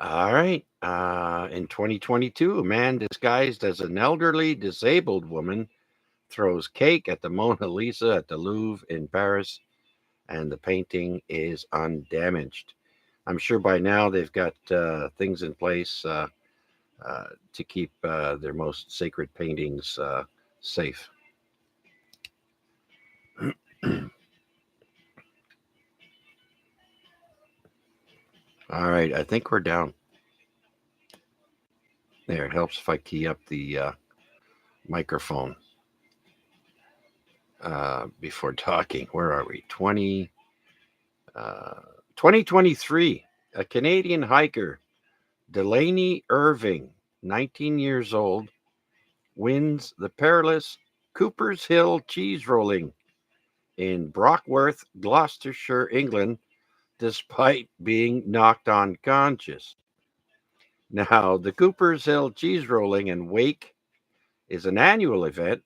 All right. In 2022, a man disguised as an elderly disabled woman throws cake at the Mona Lisa at the Louvre in Paris, and the painting is undamaged. I'm sure by now they've got things in place to keep their most sacred paintings safe. All right, I think we're down. There, it helps if I key up the microphone before talking. Where are we? 2023. A Canadian hiker, Delaney Irving, 19 years old, wins the perilous Cooper's Hill cheese rolling in Brockworth, Gloucestershire, England, despite being knocked unconscious. Now, the Cooper's Hill cheese rolling and wake is an annual event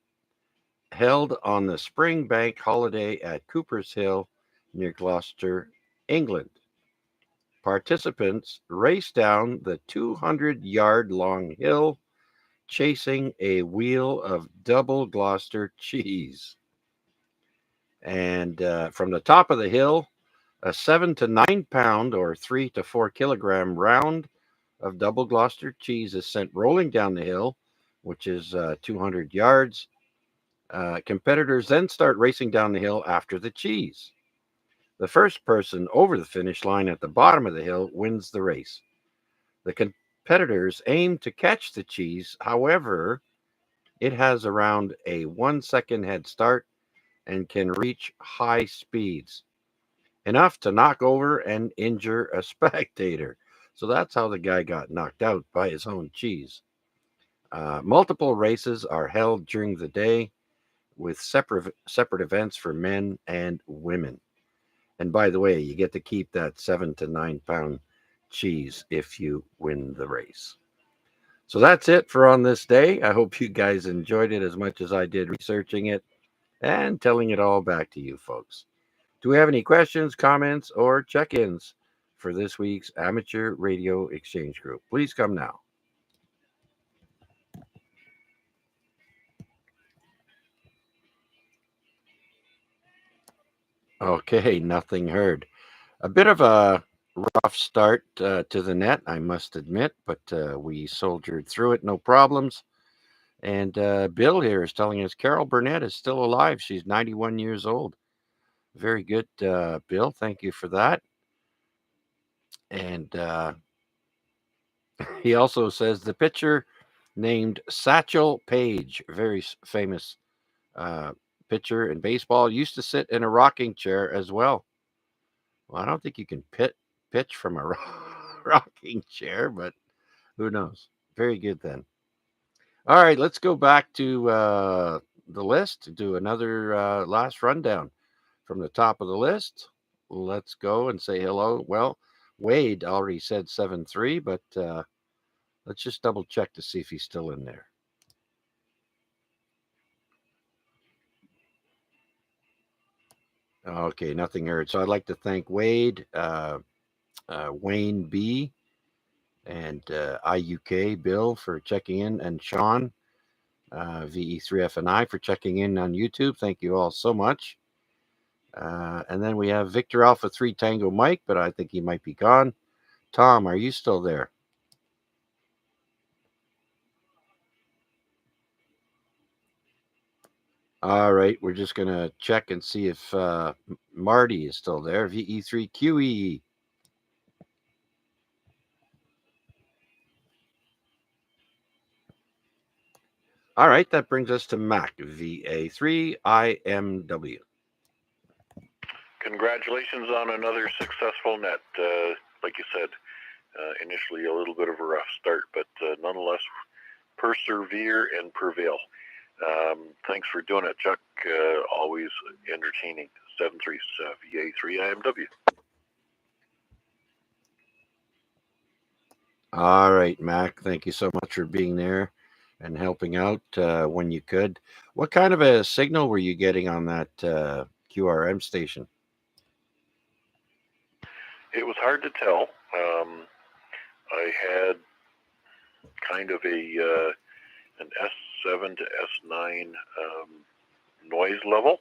held on the spring bank holiday at Cooper's Hill near Gloucester, England. Participants race down the 200-yard long hill chasing a wheel of double Gloucester cheese. And from the top of the hill, a 7 to 9 pound or 3 to 4 kilogram round of double Gloucester cheese is sent rolling down the hill, which is 200 yards. Competitors then start racing down the hill after the cheese. The first person over the finish line at the bottom of the hill wins the race. The competitors aim to catch the cheese. However, it has around a 1 second head start and can reach high speeds, enough to knock over and injure a spectator. So that's how the guy got knocked out by his own cheese. Multiple races are held during the day with separate events for men and women. And by the way, you get to keep that 7 to 9 pound cheese if you win the race. So that's it for on this day. I hope you guys enjoyed it as much as I did researching it and telling it all back to you folks. Do we have any questions, comments, or check-ins for this week's Amateur Radio Exchange Group? Please come now. Okay, nothing heard. A bit of a rough start to the net, I must admit, but we soldiered through it, no problems. And Bill here is telling us Carol Burnett is still alive. She's 91 years old. Very good, Bill. Thank you for that. And he also says the pitcher named Satchel Paige, very famous pitcher in baseball, used to sit in a rocking chair as well. Well, I don't think you can pitch from a rocking chair, but who knows? Very good then. All right, let's go back to the list to do another last rundown from the top of the list. Let's go and say hello. Well, Wade already said 7-3, but let's just double check to see if he's still in there. Okay, nothing heard. So I'd like to thank Wade, Wayne B, and IUK Bill for checking in, and Sean, VE3FNI, for checking in on YouTube. Thank you all so much. And then we have Victor Alpha 3 Tango Mike, but I think he might be gone. Tom, are you still there? All right, we're just going to check and see if Marty is still there. VE3QE. All right, that brings us to Mac, VA3IMW. Congratulations on another successful net. Like you said, initially a little bit of a rough start, but nonetheless, persevere and prevail. Thanks for doing it, Chuck. Always entertaining. 7-3 VA3IMW. All right, Mac, thank you so much for being there and helping out when you could. What kind of a signal were you getting on that QRM station? It was hard to tell. I had kind of an S7 to S9 noise level.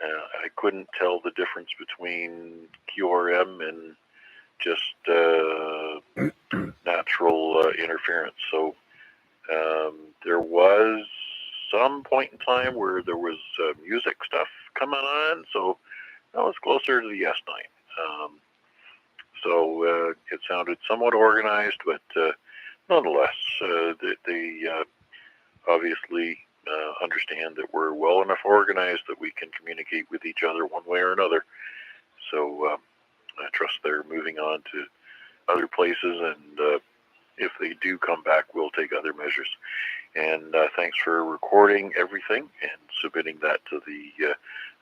I couldn't tell the difference between QRM and just natural interference. So there was some point in time where there was music stuff coming on, so that was closer to the S9. So it sounded somewhat organized, but nonetheless, they obviously understand that we're well enough organized that we can communicate with each other one way or another. So I trust they're moving on to other places, and if they do come back, we'll take other measures. And thanks for recording everything and submitting that to the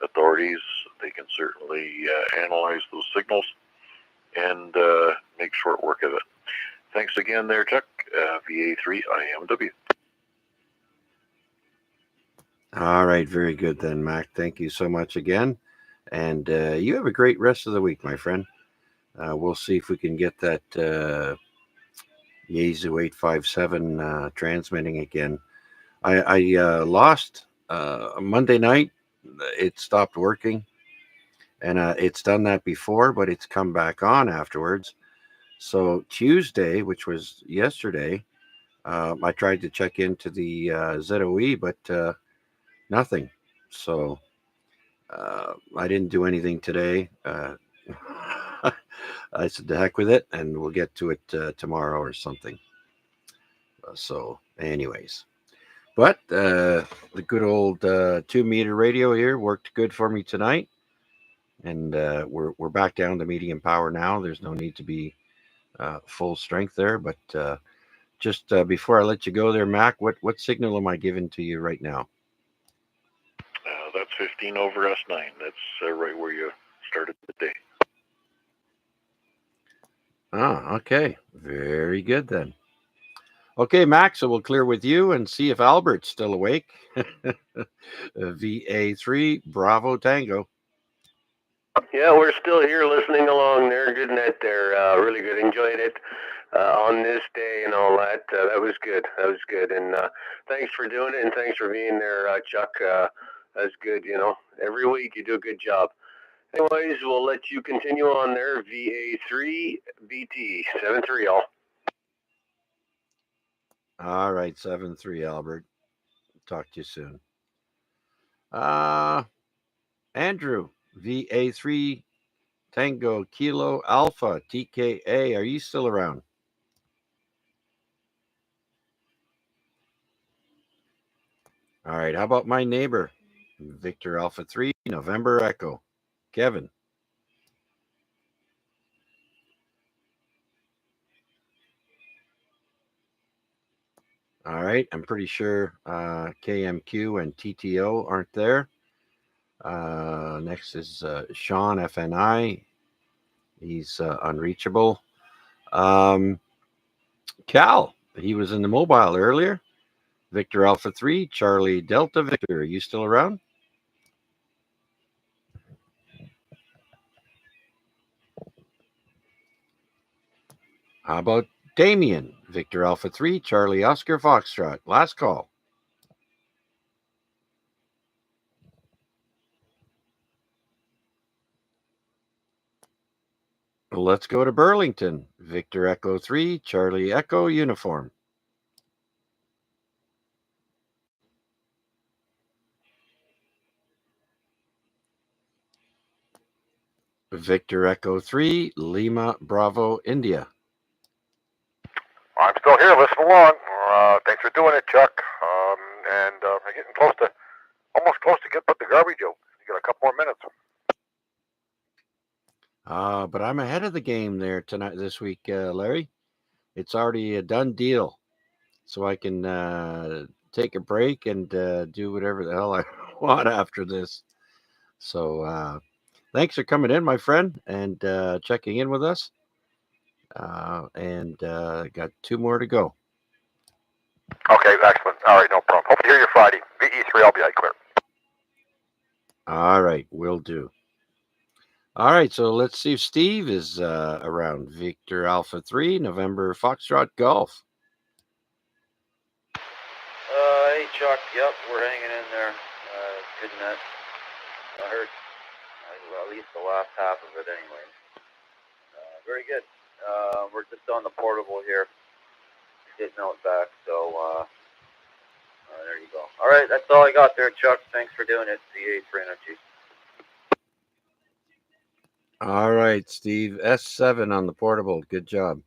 authorities. They can certainly analyze those signals and make short work of it. Thanks again there, Chuck. VA3IMW. All right, very good then, Mac. Thank you so much again. And you have a great rest of the week, my friend. We'll see if we can get that Yaesu 857 transmitting again. I lost Monday night. It stopped working. And it's done that before, but it's come back on afterwards. So Tuesday, which was yesterday, I tried to check into the ZOE, but nothing. So I didn't do anything today. I said, the heck with it, and we'll get to it tomorrow or something. So anyways. But the good old 2-meter radio here worked good for me tonight. And we're back down to medium power now. There's no need to be full strength there. But just before I let you go there, Mac, what signal am I giving to you right now? That's 15 over S9. That's right where you started the day. Ah, okay. Very good then. Okay, Mac, so we'll clear with you and see if Albert's still awake. VA3 Bravo Tango. Yeah, we're still here listening along there. Good net there. Really good. Enjoyed it on this day and all that. That was good. That was good. And thanks for doing it, and thanks for being there, Chuck. That's good. You know, every week you do a good job. Anyways, we'll let you continue on there. VA3 BT 7-3 all. All right, 7-3 Albert. Talk to you soon. Andrew, VA3 Tango Kilo Alpha TKA. Are you still around? All right. How about my neighbor, Victor Alpha 3 November Echo, Kevin? All right. I'm pretty sure KMQ and TTO aren't there. Next is Sean FNI. He's unreachable. Cal, he was in the mobile earlier. Victor Alpha 3, Charlie Delta Victor. Are you still around? How about Damien? Victor Alpha 3, Charlie Oscar Foxtrot. Last call. Let's go to Burlington. Victor Echo 3, Charlie Echo uniform. Victor Echo 3, Lima Bravo India. I'm still here. Listen along. Thanks for doing it, Chuck. And we're getting almost close to put the garbage out. You got a couple more minutes. But I'm ahead of the game there this week, Larry. It's already a done deal. So I can take a break and do whatever the hell I want after this. So thanks for coming in, my friend, and checking in with us. And got 2 more to go. Okay, excellent. All right, no problem. Hope to hear you Friday. VE3, I'll be clear. All right, will do. All right, so let's see if Steve is around. Victor Alpha 3, November Foxtrot Golf. Hey Chuck, yep, we're hanging in there. Good net. I heard at least the last half of it anyway. Very good. We're just on the portable here, getting out back, so there you go. All right, that's all I got there, Chuck. Thanks for doing it. CA3 Energy. All right, Steve. S7 on the portable. Good job.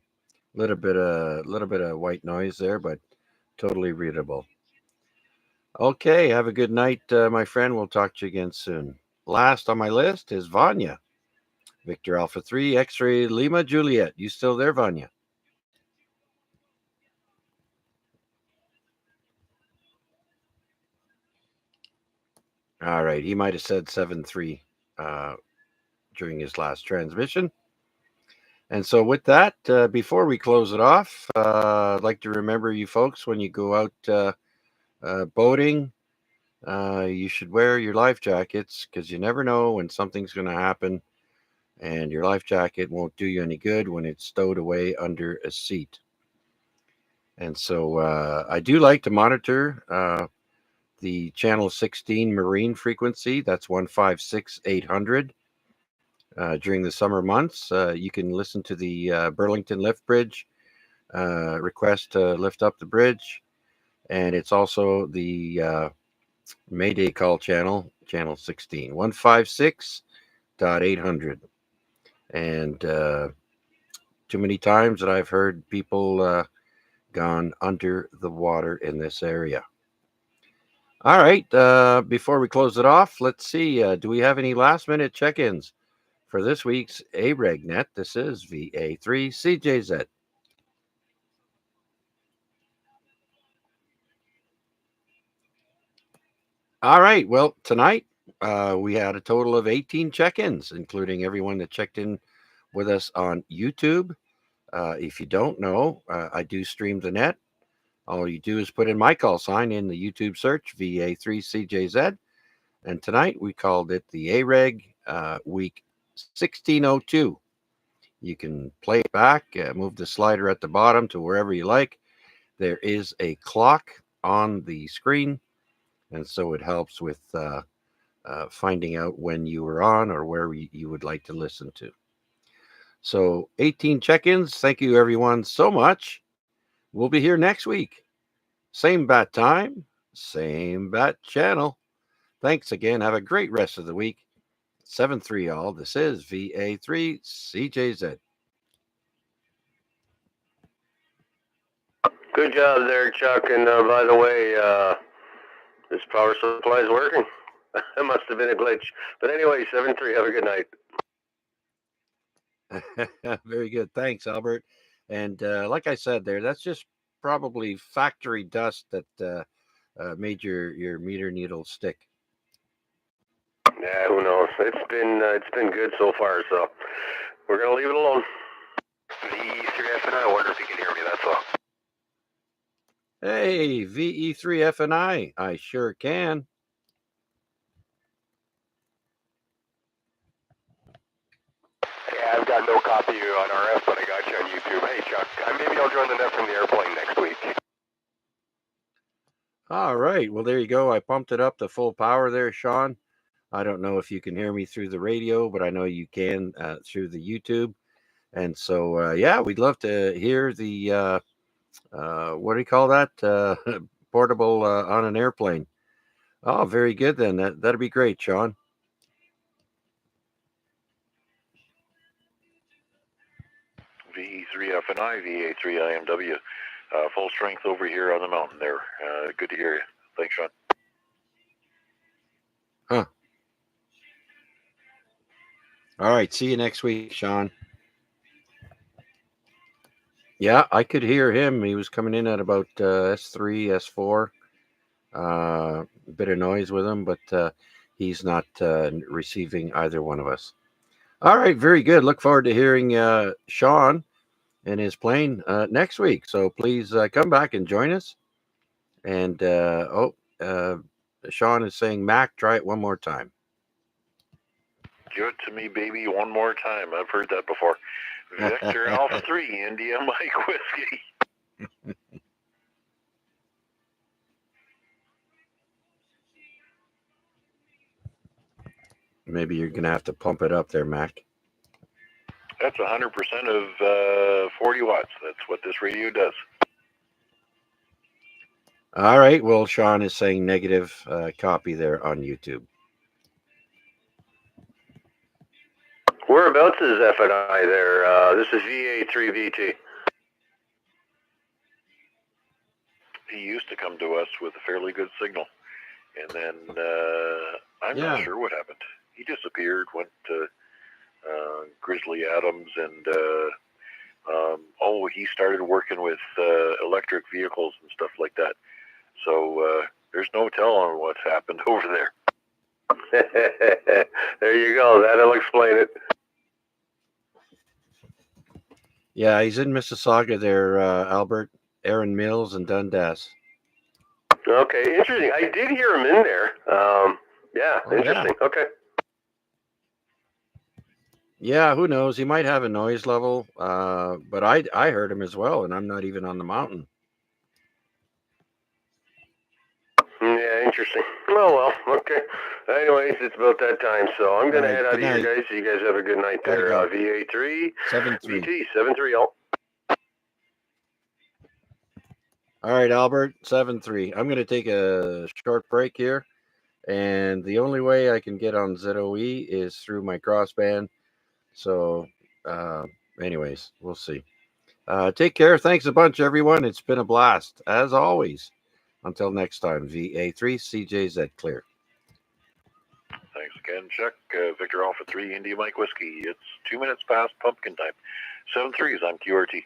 Little bit of white noise there, but totally readable. Okay, have a good night, my friend. We'll talk to you again soon. Last on my list is Vanya. Victor Alpha 3, X-Ray Lima Juliet. You still there, Vanya? All right, he might have said 7-3 during his last transmission. And so with that, before we close it off, I'd like to remember you folks, when you go out boating, you should wear your life jackets, because you never know when something's going to happen, and your life jacket won't do you any good when it's stowed away under a seat. And so I do like to monitor the channel 16 marine frequency. That's 156,800. During the summer months, you can listen to the Burlington Lift Bridge request to lift up the bridge. And it's also the Mayday call channel 16, 156.800. And too many times that I've heard people gone under the water in this area. All right, before we close it off, let's see. Do we have any last-minute check-ins for this week's AREG net? This is VA3 CJZ. All right, well, tonight we had a total of 18 check-ins, including everyone that checked in with us on YouTube. If you don't know, I do stream the net. All you do is put in my call sign in the YouTube search, VA3CJZ. And tonight we called it the AREG week 1602. You can play it back, move the slider at the bottom to wherever you like. There is a clock on the screen, and so it helps with finding out when you were on or where you would like to listen to. So 18 check-ins. Thank you, everyone, so much. We'll be here next week. Same bat time, same bat channel. Thanks again. Have a great rest of the week. 7-3 all. This is VA3 CJZ. Good job there, Chuck. And by the way, this power supply is working. It must have been a glitch. But anyway, 7-3. Have a good night. Very good. Thanks, Albert. And like I said there, that's just probably factory dust that made your meter needle stick. Yeah, who knows? It's been good so far, so we're gonna leave it alone. VE3FNI, I wonder if you can hear me. That's all. Hey, VE3FNI, I sure can. Yeah, I've got no copy on RF, but I got you on YouTube. Hey, Chuck, maybe I'll join the net from the airplane next week. All right. Well, there you go. I pumped it up to full power there, Sean. I don't know if you can hear me through the radio, but I know you can through the YouTube. And so, yeah, we'd love to hear the what do you call that? Portable on an airplane. Oh, very good then. That'd be great, Sean. VE3FNI, VA3IMW. Full strength over here on the mountain there. Good to hear you. Thanks, Sean. Huh. All right. See you next week, Sean. Yeah, I could hear him. He was coming in at about S3, S4. A bit of noise with him, but he's not receiving either one of us. All right. Very good. Look forward to hearing Sean and his plane next week. So please come back and join us. And Sean is saying, Mac, try it one more time. Give it to me, baby, one more time. I've heard that before. Victor Alpha 3, India Mike Whiskey. Maybe you're going to have to pump it up there, Mac. That's 100% of 40 watts. That's what this radio does. All right. Well, Sean is saying negative copy there on YouTube. Whereabouts is F&I there? This is VA3VT. He used to come to us with a fairly good signal. And then I'm not sure what happened. He disappeared, went to Grizzly Adams, and he started working with electric vehicles and stuff like that. So there's no telling what's happened over there. There you go. That'll explain it. Yeah, he's in Mississauga there, Albert, Aaron Mills, and Dundas. Okay, interesting. I did hear him in there. Interesting. Yeah. Okay. Yeah, who knows? He might have a noise level, but I heard him as well, and I'm not even on the mountain. Yeah, interesting. Oh, well, okay. Anyways, it's about that time, so I'm going to head out of here, guys. So you guys have a good night there. VA3, 7-3. VT, 7-3, all. All right, Albert, 7-3. I'm going to take a short break here, and the only way I can get on ZOE is through my crossband. So, anyways, we'll see. Take care. Thanks a bunch, everyone. It's been a blast, as always. Until next time, VA3 CJZ clear. Thanks again, Chuck. Victor Alpha 3, India Mike Whiskey. It's 2 minutes past pumpkin time. 7-3s, I'm QRT.